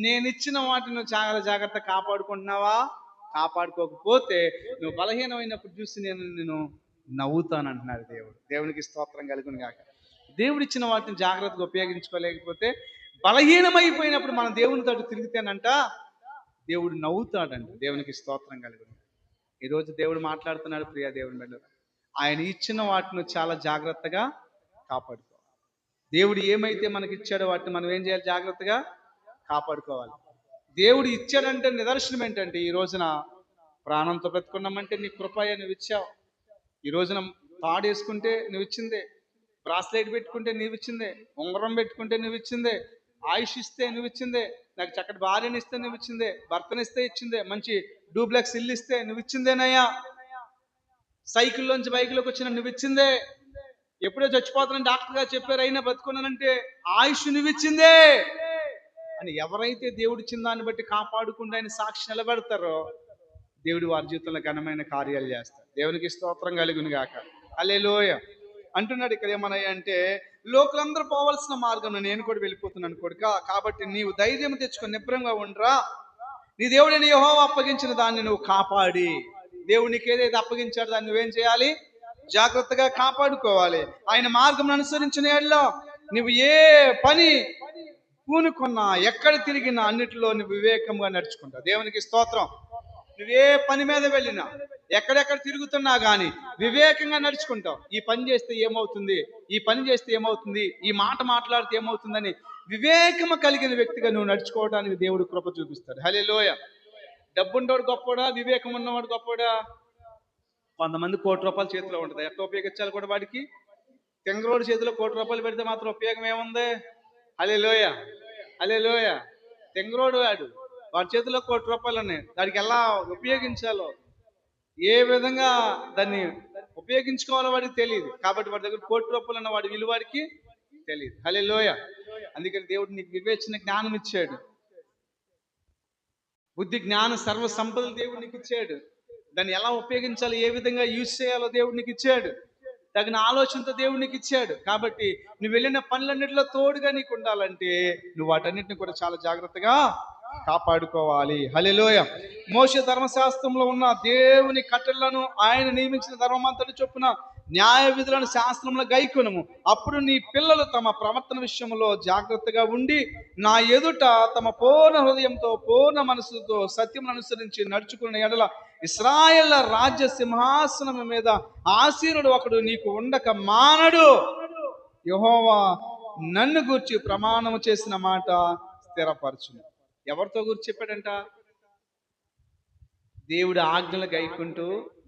[SPEAKER 1] నేను ఇచ్చిన వాటిని నువ్వు చాలా జాగ్రత్త కాపాడుకుంటున్నావా? కాపాడుకోకపోతే నువ్వు బలహీనమైనప్పుడు చూసి నేను నవ్వుతాను అంటున్నాడు దేవుడు. దేవునికి స్తోత్రం కలుగును గాక. దేవుడు ఇచ్చిన వాటిని జాగ్రత్తగా ఉపయోగించుకోలేకపోతే, బలహీనమైపోయినప్పుడు మనం దేవుని తోటి తిరిగితేనంట దేవుడు నవ్వుతాడంట. దేవునికి స్తోత్రం కలుగును. ఈరోజు దేవుడు మాట్లాడుతున్నాడు, ప్రియా దేవుని బిడ్డలారా, ఆయన ఇచ్చిన వాటిని చాలా జాగ్రత్తగా కాపాడుకోవాలి. దేవుడు ఏమైతే మనకి ఇచ్చాడో వాటిని మనం ఏం చేయాలి? జాగ్రత్తగా కాపాడుకోవాలి. దేవుడు ఇచ్చాడంటే నిదర్శనం ఏంటంటే, ఈ రోజున ప్రాణంతో బ్రతుకున్నామంటే నీ కృపయ నువ్వు ఇచ్చావు. ఈ రోజున తాడు వేసుకుంటే నువ్వు ఇచ్చిందే, బ్రాస్లైట్ పెట్టుకుంటే నువ్వు ఇచ్చిందే, ఉంగరం పెట్టుకుంటే నువ్వు ఇచ్చిందే, ఆయుష్ ఇస్తే నువ్వు ఇచ్చిందే, నాకు చక్కటి భార్యని ఇస్తే నువ్వు ఇచ్చిందే, భర్తనిస్తే ఇచ్చిందే, మంచి డూప్లెక్స్ ఇల్లు ఇస్తే నువ్వు ఇచ్చిందేనయ్యా. సైకిల్లోంచి బైక్లోకి వచ్చిన నువ్వు ఇచ్చిందే. ఎప్పుడో చచ్చిపోతానని డాక్టర్ గారు చెప్పారు, అయినా బతుకున్నానంటే ఆయుష్ నువ్వు ఇచ్చిందే అని ఎవరైతే దేవుడిచ్చిన దాన్ని బట్టి కాపాడుకుంటూ ఆయన సాక్షి నిలబెడతారో దేవుడు వారి జీవితంలో ఘనమైన కార్యాలు చేస్తారు. దేవునికి స్తోత్రం కలుగును గాక. హల్లెలూయ. అంటున్నాడు ఇక్కడ ఏమన్నాయి అంటే, లోకులందరూ పోవలసిన మార్గంలో నేను కూడా వెళ్ళిపోతున్నాను కొడుకా, కాబట్టి నీవు ధైర్యం తెచ్చుకొని నిబ్రంగా ఉండరా. నీ దేవుడిని యెహోవా అప్పగించిన దాన్ని నువ్వు కాపాడి, దేవుడు నీకు ఏదైతే అప్పగించాడో దాన్ని నువ్వేం చేయాలి? జాగ్రత్తగా కాపాడుకోవాలి. ఆయన మార్గం అనుసరించిన యెడల నువ్వు ఏ పని పూనుకున్నా, ఎక్కడ తిరిగినా అన్నిటిలో నువ్వు వివేకంగా నడుచుకుంటావు. దేవునికి స్తోత్రం. నువ్వే పని మీద వెళ్ళినా, ఎక్కడెక్కడ తిరుగుతున్నా కానీ వివేకంగా నడుచుకుంటావు. ఈ పని చేస్తే ఏమవుతుంది, ఈ పని చేస్తే ఏమవుతుంది, ఈ మాట మాట్లాడితే ఏమవుతుందని వివేకము కలిగిన వ్యక్తిగా నువ్వు నడుచుకోవడానికి దేవుడు కృప చూపిస్తాడు. హల్లెలూయ. డబ్బున్నవాడు గొప్పవాడా, వివేకం ఉన్నవాడు గొప్పవాడా? కొంతమంది ₹1,00,00,000 చేతిలో ఉంటుంది, ఎట్లా ఉపయోగించాలి కూడా వాడికి. తెంగరోడు చేతిలో ₹1,00,00,000 పెడితే మాత్రం ఉపయోగం ఏముంది? హల్లెలూయ, హల్లెలూయ. తెంగరోడు వాడి చేతిలో ₹1,00,00,000 ఉన్నాయి, దానికి ఎలా ఉపయోగించాలో, ఏ విధంగా దాన్ని ఉపయోగించుకోవాలో వాడికి తెలియదు. కాబట్టి వాడి దగ్గర ₹1,00,00,000 ఉన్న వాడి విలువ వాడికి తెలియదు. హల్లెలూయ. అందుకని దేవుడు నీకు వివేచన జ్ఞానం ఇచ్చాడు, బుద్ధి జ్ఞానం సర్వ సంపదలు దేవుడు నీకు ఇచ్చాడు. దాన్ని ఎలా ఉపయోగించాలో, ఏ విధంగా యూజ్ చేయాలో దేవుడు నీకు ఇచ్చాడు. తగిన ఆలోచనతో దేవుడు నీకు ఇచ్చాడు. కాబట్టి నువ్వు వెళ్ళిన పనులన్నింటిలో తోడుగా నీకు ఉండాలంటే నువ్వు వాటన్నిటిని కూడా చాలా జాగ్రత్తగా కాపాడుకోవాలి. హల్లెలూయ. మోషే ధర్మశాస్త్రంలో ఉన్న దేవుని కట్టడలను, ఆయన నియమించిన ధర్మమంతటి చొప్పున న్యాయ విధులను శాస్త్రంలో గైకొనుము. అప్పుడు నీ పిల్లలు తమ ప్రవర్తన విషయంలో జాగ్రత్తగా ఉండి నా ఎదుట తమ పూర్ణ హృదయంతో పూర్ణ మనసుతో సత్యం అనుసరించి నడుచుకున్న ఎడల ఇశ్రాయేళ్ల రాజ్య సింహాసనం మీద ఆసీనుడు ఒకడు నీకు ఉండక మానడు. యెహోవా నన్ను గూర్చి ప్రమాణము చేసిన మాట స్థిరపరచును. ఎవరితో గురించి చెప్పాడంట? దేవుడి ఆజ్ఞలు గైకుంటూ,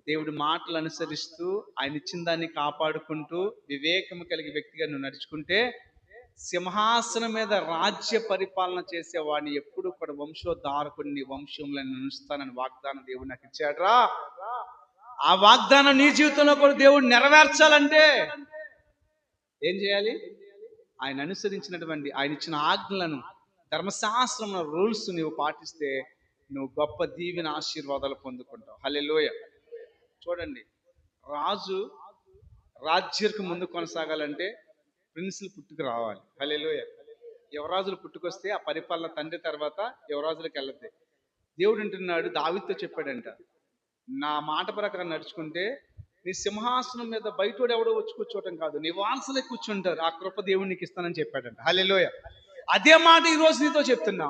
[SPEAKER 1] దేవుడి మాటలు అనుసరిస్తూ, ఆయన ఇచ్చిన దాన్ని కాపాడుకుంటూ వివేకము కలిగి వ్యక్తిగా నువ్వు నడుచుకుంటే సింహాసనం మీద రాజ్య పరిపాలన చేసేవాడిని ఎప్పుడు కూడా వంశోద్ధారకుడిని వంశంలో ఉంచుతానని వాగ్దానం దేవుడు నాకు ఇచ్చాడ్రా. ఆ వాగ్దానం నీ జీవితంలో కూడా దేవుడు నెరవేర్చాలంటే ఏం చేయాలి? ఆయన అనుసరించినటువంటి, ఆయన ఇచ్చిన ఆజ్ఞలను, ధర్మశాస్త్రంలో రూల్స్ నువ్వు పాటిస్తే నువ్వు గొప్ప దీవెన ఆశీర్వాదాలు పొందుకుంటావు. హల్లెలూయ. చూడండి, రాజు రాజ్యకు ముందు కొనసాగాలంటే ప్రిన్సులు పుట్టుకు రావాలి. హల్లెలూయ. యువరాజులు పుట్టుకొస్తే ఆ పరిపాలన తండ్రి తర్వాత యువరాజులకు వెళ్ళద్ది. దేవుడు అంటున్నాడు, దావీదుతో చెప్పాడంట, నా మాట ప్రకారం నడుచుకుంటే నీ సింహాసనం మీద బయటోడు ఎవడో వచ్చి కూర్చోవటం కాదు, నీ వారసులే కూర్చుంటారు. ఆ కృప దేవుడు నీకు ఇస్తానని చెప్పాడంట. హల్లెలూయ. అదే మాట ఈ రోజు నీతో చెప్తున్నా.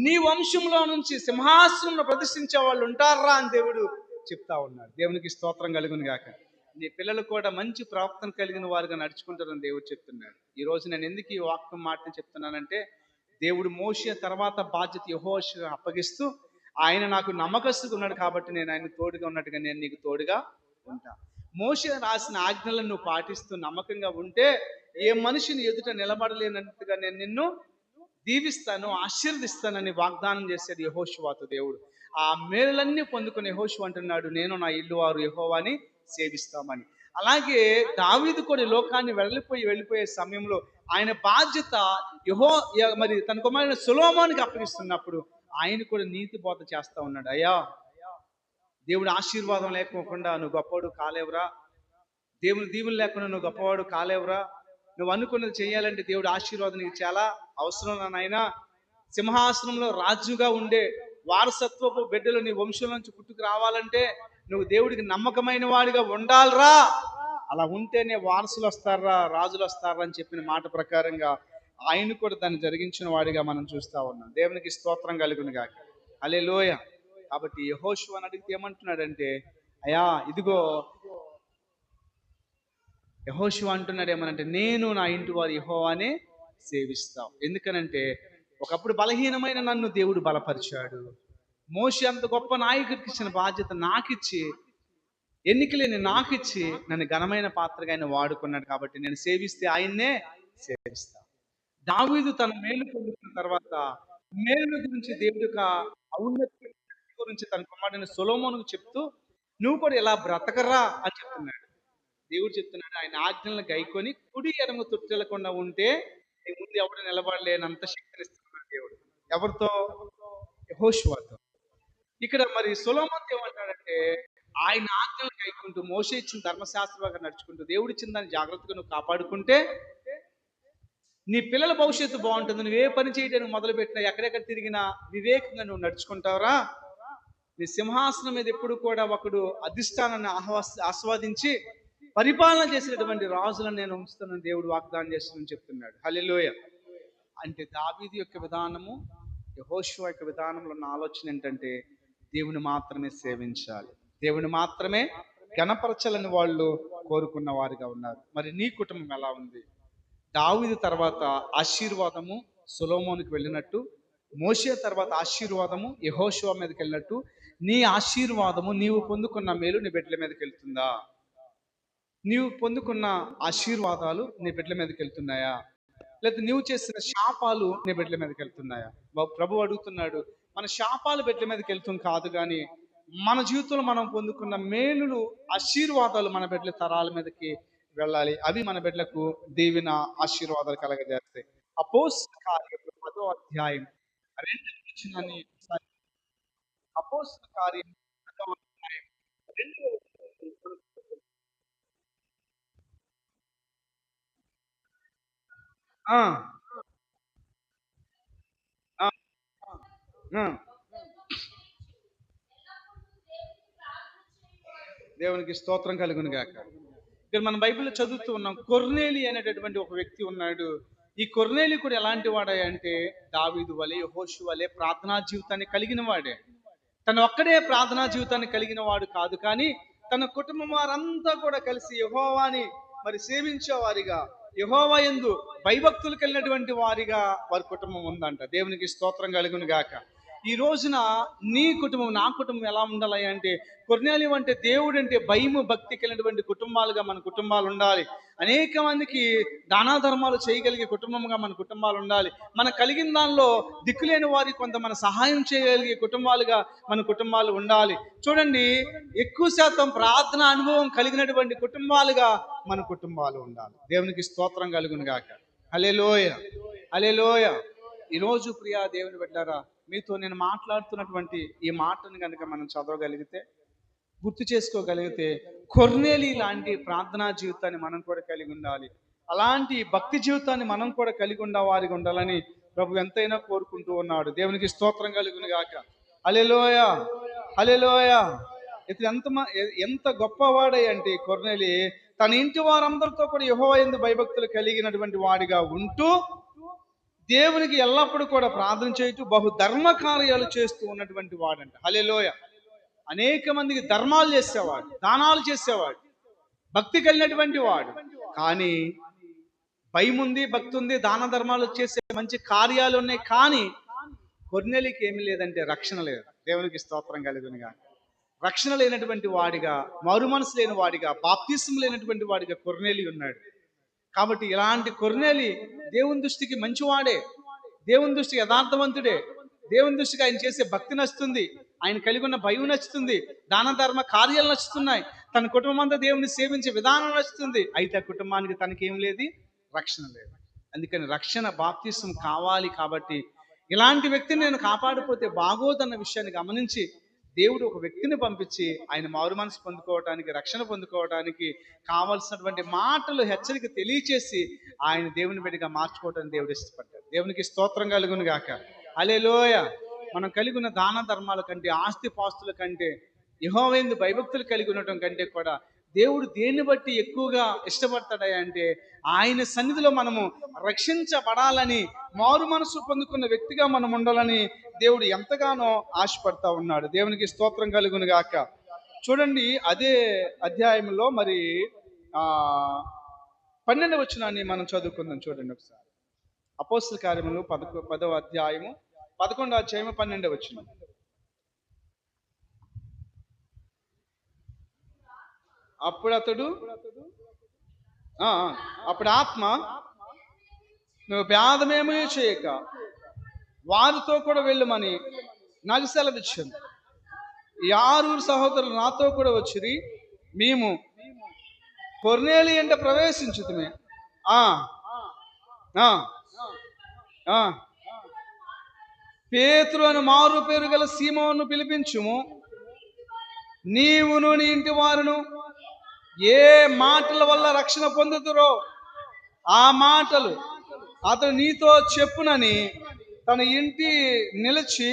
[SPEAKER 1] నీ వంశంలో నుంచి సింహాసనంలో ప్రదర్శించే వాళ్ళు ఉంటారా అని దేవుడు చెప్తా ఉన్నాడు. దేవునికి స్తోత్రం కలుగును గాక. నీ పిల్లలు కూడా మంచి ప్రవర్తన కలిగిన వారుగా నడుచుకుంటారని దేవుడు చెప్తున్నాడు. ఈ రోజు నేను ఎందుకు ఈ వాక్యం మాటని చెప్తున్నానంటే, దేవుడు మోషే తర్వాత బాధ్యత యెహోషువకు అప్పగిస్తూ, ఆయన నాకు నమ్మకస్తుగా ఉన్నాడు కాబట్టి నేను ఆయన తోడుగా ఉన్నట్టుగా నేను నీకు తోడుగా ఉంటా. మోషే రాసిన ఆజ్ఞలను నువ్వు పాటిస్తూ నమ్మకంగా ఉంటే ఏ మనిషిని ఎదుట నిలబడలేనట్టుగా నేను నిన్ను దీవిస్తాను, ఆశీర్దిస్తానని వాగ్దానం చేశాడు యెహోషువతో దేవుడు. ఆ మేలులన్నీ పొందుకుని యెహోషువ అంటున్నాడు, నేను నా ఇల్లు వారు యెహోవాని సేవిస్తామని. అలాగే దావీదు కూడా లోకాన్ని వెళ్ళిపోయే సమయంలో ఆయన బాధ్యత మరి తన కుమారుడు సొలొమోనుకి అప్పగిస్తున్నప్పుడు ఆయన కూడా నీతి బోధ చేస్తా ఉన్నాడు. అయ్యా, దేవుడు ఆశీర్వాదం లేకోకుండా నువ్వు గొప్పవాడు కాలేవురా, దేవుని దీవులు లేకుండా నువ్వు గొప్పవాడు కాలేవురా, నువ్వు అనుకున్నది చేయాలంటే దేవుడు ఆశీర్వాదం నీకు చాలా అవసరం నాయనా. సింహాసనంలో రాజుగా ఉండే వారసత్వపు బిడ్డలు నీ వంశం నుంచి పుట్టుకు రావాలంటే నువ్వు దేవుడికి నమ్మకమైన వాడిగా ఉండాలిరా. అలా ఉంటేనే వారసులు వస్తారా, రాజులు వస్తారా అని చెప్పిన మాట ప్రకారంగా ఆయన కూడా దాన్ని జరిగించిన వాడిగా మనం చూస్తా ఉన్నాం. దేవునికి స్తోత్రం కలుగును గాక. హల్లెలూయ. కాబట్టి యెహోషువను అడిగితే ఏమంటున్నాడంటే, అయ్యా ఇదిగో, యెహోషువ అంటున్నాడు ఏమనంటే, నేను నా ఇంటి వారు యెహోవానే సేవిస్తాం. ఎందుకనంటే ఒకప్పుడు బలహీనమైన నన్ను దేవుడు బలపరిచాడు. మోషే అంత గొప్ప నాయకుడికి ఇచ్చిన బాధ్యత నాకిచ్చి, ఎన్నికలేని నాకిచ్చి నన్ను ఘనమైన పాత్రగా ఆయన వాడుకున్నాడు. కాబట్టి నేను సేవిస్తే ఆయన్నే సేవిస్తా. దావీదు తన మేలు పొందుకున్న తర్వాత మేలు గురించి దేవుడి యొక్క ఔన్నత్యం గురించి తన కుమారుడైన సొలొమోనుకు చెప్తూ నువ్వు కూడా ఇలా బ్రతకరా అని చెప్తున్నాడు. దేవుడు చెప్తున్నాడు ఆయన ఆజ్ఞలను గైకొని కుడి ఎడమ తొట్టిల్లకుండా ఉంటే నీ ముందు ఎవడు నిలబడలేనంత శక్తినిస్తున్నాడు దేవుడు. ఎవరితో? యెహోషువతో. ఇక్కడ మరి సొలొమోన్ ఏమంటాడంటే ఆయన ఆజ్ఞలు గైకుంటూ మోషే ఇచ్చిన ధర్మశాస్త్రంగా నడుచుకుంటూ దేవుడు ఇచ్చిన దాన్ని జాగ్రత్తగా నువ్వు కాపాడుకుంటే నీ పిల్లల భవిష్యత్తు బాగుంటుంది. నువ్వు ఏ పని చేయడానికి మొదలు పెట్టినా ఎక్కడెక్కడ తిరిగినా వివేకంగా నువ్వు నడుచుకుంటావురా. నీ సింహాసనం మీద ఎప్పుడు కూడా ఒకడు అధిష్టానాన్ని ఆస్వాదించి పరిపాలన చేసినటువంటి రాజులను నేను ఉంచుతానని దేవుడు వాగ్దానం చేస్తుందని చెప్తున్నాడు. హల్లెలూయా. అంటే దావీదు యొక్క విధానము యెహోషువ యొక్క విధానంలో ఉన్న ఆలోచన ఏంటంటే దేవుని మాత్రమే సేవించాలి, దేవుని మాత్రమే గణపరచాలని వాళ్ళు కోరుకున్న వారిగా ఉన్నారు. మరి నీ కుటుంబం ఎలా ఉంది? దావీదు తర్వాత ఆశీర్వాదము సొలొమోనుకి వెళ్ళినట్టు, మోషే తర్వాత ఆశీర్వాదము యెహోషువ మీదకి వెళ్ళినట్టు, నీ ఆశీర్వాదము నీవు పొందుకున్న మేలు నీ బిడ్డల మీదకి వెళ్తుందా? నీవు పొందుకున్న ఆశీర్వాదాలు నీ బిడ్డల మీదకి వెళ్తున్నాయా? లేదా నీవు చేసిన శాపాలు నీ బిడ్డల మీదకి వెళ్తున్నాయా? ప్రభు అడుగుతున్నాడు, మన శాపాలు బిడ్డల మీదకి వెళ్తుంది కాదు, కానీ మన జీవితంలో మనం పొందుకున్న మేలులు ఆశీర్వాదాలు మన బిడ్డల తరాల మీదకి వెళ్ళాలి. అవి మన బిడ్డలకు దీవెన ఆశీర్వాదాలు కలగజేస్తాయి. అపోస్తల కార్యములు 10వ అధ్యాయం 2వ వచనాన్ని ఒకసారి. అపోస్తల కార్యం 10వ అధ్యాయం 2వ వచనం. ఆ, ఆ, ఆ. దేవునికి స్తోత్రం కలుగును గాక. ఇక్కడ మన బైబిల్లో చదువుతూ ఉన్నాం, కొర్నేలి అనేటటువంటి ఒక వ్యక్తి ఉన్నాడు. ఈ కొర్నేలి కూడా ఎలాంటి వాడే అంటే దావీదు వలె యెహోషువ వలె ప్రార్థనా జీవితాన్ని కలిగిన వాడే. తను ఒక్కడే ప్రార్థనా జీవితాన్ని కలిగిన వాడు కాదు, కానీ తన కుటుంబం వారంతా కూడా కలిసి యెహోవాని మరి సేవించేవారిగా, యెహోవా యందు భయభక్తులు కలిగినటువంటి వారిగా వారి కుటుంబం ఉందంట. దేవునికి స్తోత్రం కలుగును గాక. ఈ రోజున నీ కుటుంబం నా కుటుంబం ఎలా ఉండాలి అంటే, కొర్నేలి అంటే దేవుడు అంటే భయము భక్తి కలిగినటువంటి కుటుంబాలుగా మన కుటుంబాలు ఉండాలి. అనేక మందికి దానా ధర్మాలు చేయగలిగే కుటుంబంగా మన కుటుంబాలు ఉండాలి. మన కలిగిన దానిలో దిక్కులేని వారికి కొంత మన సహాయం చేయగలిగే కుటుంబాలుగా మన కుటుంబాలు ఉండాలి. చూడండి, ఎక్కువ శాతం ప్రార్థన అనుభవం కలిగినటువంటి కుటుంబాలుగా మన కుటుంబాలు ఉండాలి. దేవునికి స్తోత్రం కలుగును గాక. హల్లెలూయా, హల్లెలూయా. ఈరోజు ప్రియా దేవుని బిడ్డలారా, మీతో నేను మాట్లాడుతున్నటువంటి ఈ మాటను కనుక మనం చదవగలిగితే, గుర్తు చేసుకోగలిగితే, కొర్నేలి లాంటి ప్రార్థనా జీవితాన్ని మనం కూడా కలిగి ఉండాలి. అలాంటి భక్తి జీవితాన్ని మనం కూడా కలిగి ఉన్న వారికి ఉండాలని ప్రభు ఎంతైనా కోరుకుంటూ ఉన్నాడు. దేవునికి స్తోత్రం కలుగును గాక. హల్లెలూయా, హల్లెలూయా. ఇతను ఎంత గొప్పవాడే అంటే కొర్నేలి తన ఇంటి వారందరితో కూడా యెహోవా యందు భయభక్తులు కలిగినటువంటి వాడిగా ఉంటూ దేవునికి ఎల్లప్పుడూ కూడా ప్రార్థన చేస్తూ బహు ధర్మ కార్యాలు చేస్తూ ఉన్నటువంటి వాడంట. హల్లెలూయా. అనేక మందికి ధర్మాలు చేసేవాడు, దానాలు చేసేవాడు, భక్తి కలిగినటువంటి వాడు. కానీ భయం ఉంది, భక్తి ఉంది, దాన ధర్మాలు చేసే మంచి కార్యాలు ఉన్నాయి, కానీ కొర్నేలికి ఏమీ లేదంటే రక్షణ లేదు. దేవునికి స్తోత్రం కలుగునుగా. రక్షణ లేనటువంటి వాడిగా, మారు మనసు లేని వాడిగా, బాప్తిసం లేనటువంటి వాడిగా కొర్నేలి ఉన్నాడు. కాబట్టి ఇలాంటి కొర్నేలి దేవుని దృష్టికి మంచివాడే, దేవుని దృష్టికి యథార్థవంతుడే, దేవుని దృష్టికి ఆయన చేసే భక్తి నచ్చుతుంది, ఆయన కలిగి ఉన్న భయం నచ్చుతుంది, దాన ధర్మ కార్యాలు నచ్చుతున్నాయి, తన కుటుంబం అంతా దేవుని సేవించే విధానం నచ్చుతుంది. అయితే ఆ కుటుంబానికి తనకేం లేదు, రక్షణ లేదు. అందుకని రక్షణ బాప్తిసం కావాలి. కాబట్టి ఇలాంటి వ్యక్తిని నేను కాపాడిపోతే బాగోదన్న విషయాన్ని గమనించి దేవుడు ఒక వ్యక్తిని పంపించి ఆయన మారు మనసు పొందుకోవడానికి, రక్షణ పొందుకోవడానికి కావలసినటువంటి మాటలు హెచ్చరిక తెలియచేసి ఆయన దేవుని బిడ్డగా మార్చుకోవటానికి దేవుడు ఇష్టపడ్డాడు. దేవునికి స్తోత్రం కలుగును గాక. హల్లెలూయా. మనం కలిగి ఉన్న దాన ధర్మాల కంటే, ఆస్తి పాస్తుల కంటే, యెహోవా యందు భయభక్తులు కలిగి ఉండటం కంటే కూడా దేవుడు దేన్ని బట్టి ఎక్కువగా ఇష్టపడతాడా అంటే ఆయన సన్నిధిలో మనము రక్షించబడాలని, మారు మనసు పొందుకున్న వ్యక్తిగా మనం ఉండాలని దేవుడు ఎంతగానో ఆశపడతా ఉన్నాడు. దేవునికి స్తోత్రం కలుగును గాక. చూడండి, అదే అధ్యాయంలో మరి 12వ వచనాన్ని మనం చదువుకుందాం. చూడండి ఒకసారి. అపోస్తల కార్యములు 10వ అధ్యాయము 11వ అధ్యాయము 12వ వచనం. అప్పుడు ఆత్మ, నువ్వు భేదమేమీ చేయక వారితో కూడా వెళ్ళమని నాకు సెలవిచ్చింది. ఈ 6 సహోదరులు నాతో కూడా వచ్చిరి. మేము కొర్నేలి అంటే ప్రవేశించుతుమే. ఆ ఆ ఆ పేతురు అని మారు పేరు గల సీమోను పిలిపించుము. నీవును నీ ఇంటి వారును ఏ మాటల వల్ల రక్షణ పొందుతురో ఆ మాటలు అతడు నీతో చెప్పునని తన ఇంటి నిలిచి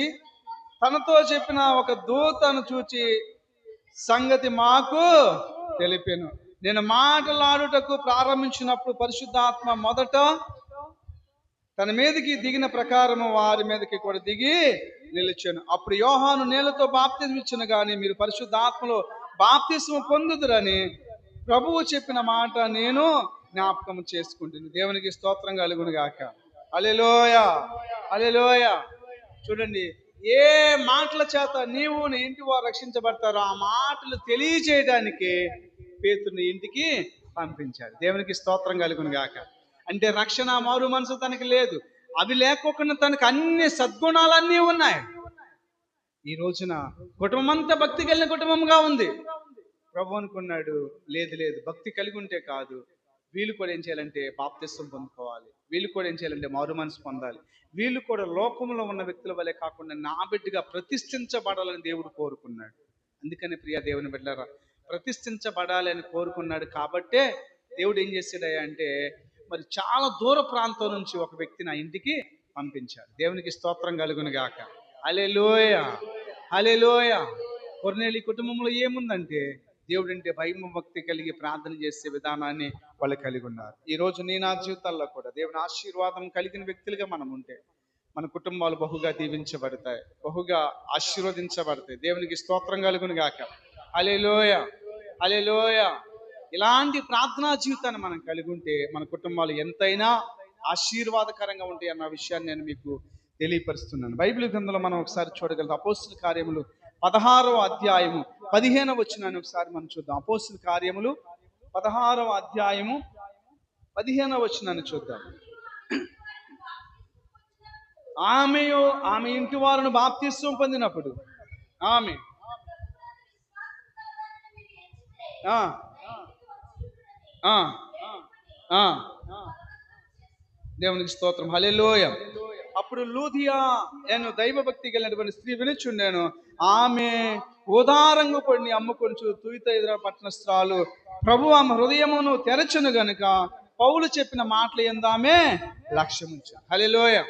[SPEAKER 1] తనతో చెప్పిన ఒక దూతను చూచి సంగతి మాకు తెలిపాను. నేను మాటలాడుటకు ప్రారంభించినప్పుడు పరిశుద్ధాత్మ మొదట తన మీదకి దిగిన ప్రకారము వారి మీదకి కూడా దిగి నిలిచాను. అప్పుడు యోహాను నీళ్లతో బాప్తిజం ఇచ్చిన గాని మీరు పరిశుద్ధాత్మలో బాప్తిస్మ పొందుదురని ప్రభువు చెప్పిన మాట నేను జ్ఞాపకం చేసుకుంటుంది. దేవునికి స్తోత్రం కలుగును గాక. హల్లెలూయా, హల్లెలూయా. చూడండి, ఏ మాటల చేత నీవు నీ ఇంటి వారు రక్షించబడతారో ఆ మాటలు తెలియజేయడానికి పేతురుని ఇంటికి పంపించాడు. దేవునికి స్తోత్రం కలుగును గాక. అంటే రక్షణ మారు మనసు తనకి లేదు. అవి లేకోకుండా తనకు అన్ని సద్గుణాలన్నీ ఉన్నాయి. ఈ రోజున కుటుంబం అంతా భక్తి కలిగిన కుటుంబంగా ఉంది. ప్రభు అనుకున్నాడు, లేదు లేదు, భక్తి కలిగి ఉంటే కాదు, వీళ్ళు కూడా ఏం చేయాలంటే బాప్తిస్వం పొందుకోవాలి, వీళ్ళు కూడా ఏం చేయాలంటే మారు మనసు పొందాలి, వీళ్ళు కూడా లోకంలో ఉన్న వ్యక్తుల వల్లే కాకుండా నా బిడ్డగా ప్రతిష్ఠించబడాలని దేవుడు కోరుకున్నాడు. అందుకని ప్రియా దేవుని బిడ్డలారా, ప్రతిష్ఠించబడాలి అని కోరుకున్నాడు. కాబట్టే దేవుడు ఏం చేశాడయ్యా అంటే మరి చాలా దూర ప్రాంతం నుంచి ఒక వ్యక్తిని ఆ ఇంటికి పంపించాడు. దేవునికి స్తోత్రం కలుగును గాక. హల్లెలూయా, హల్లెలూయా. కొర్నేలి కుటుంబంలో ఏముందంటే దేవుడు అంటే భయం భక్తి కలిగి ప్రార్థన చేసే విధానాన్ని వాళ్ళు కలిగి ఉన్నారు. ఈ రోజు నా జీవితాల్లో కూడా దేవుని ఆశీర్వాదం కలిగిన వ్యక్తులుగా మనం ఉంటే మన కుటుంబాలు బహుగా దీవించబడతాయి, బహుగా ఆశీర్వదించబడతాయి. దేవునికి స్తోత్రం కలుగును గాక. హల్లెలూయా, హల్లెలూయా. ఇలాంటి ప్రార్థనా జీవితాన్ని మనం కలిగి ఉంటే మన కుటుంబాలు ఎంతైనా ఆశీర్వాదకరంగా ఉంటాయి అన్న విషయాన్ని నేను మీకు తెలియపరుస్తున్నాను. బైబిల్ గ్రంథంలో మనం ఒకసారి చూడగలం. అపోస్తుల కార్యములు 16వ అధ్యాయము 15వ వచనాన్ని ఒకసారి మనం చూద్దాం. అపోస్తుల కార్యములు 16వ అధ్యాయము 15వ వచనాన్ని చూద్దాం. ఆమె ఇంటి వారిని బాప్తిస్వం పొందినప్పుడు ఆమె దేవునికి స్తోత్రం. హల్లెలూయా. అప్పుడు లూదియా నేను దైవభక్తి కలిగినటువంటి స్త్రీ వినుచుండాను. ఆమె ఉదారంగా కొన్ని అమ్ముకొంచు తుయితైద్ర పట్టణస్థురాలు. ప్రభు ఆమె హృదయమును తెరచును గనుక పౌలు చెప్పిన మాటలు ఎందామే లక్ష్యముంచు. హల్లెలూయా.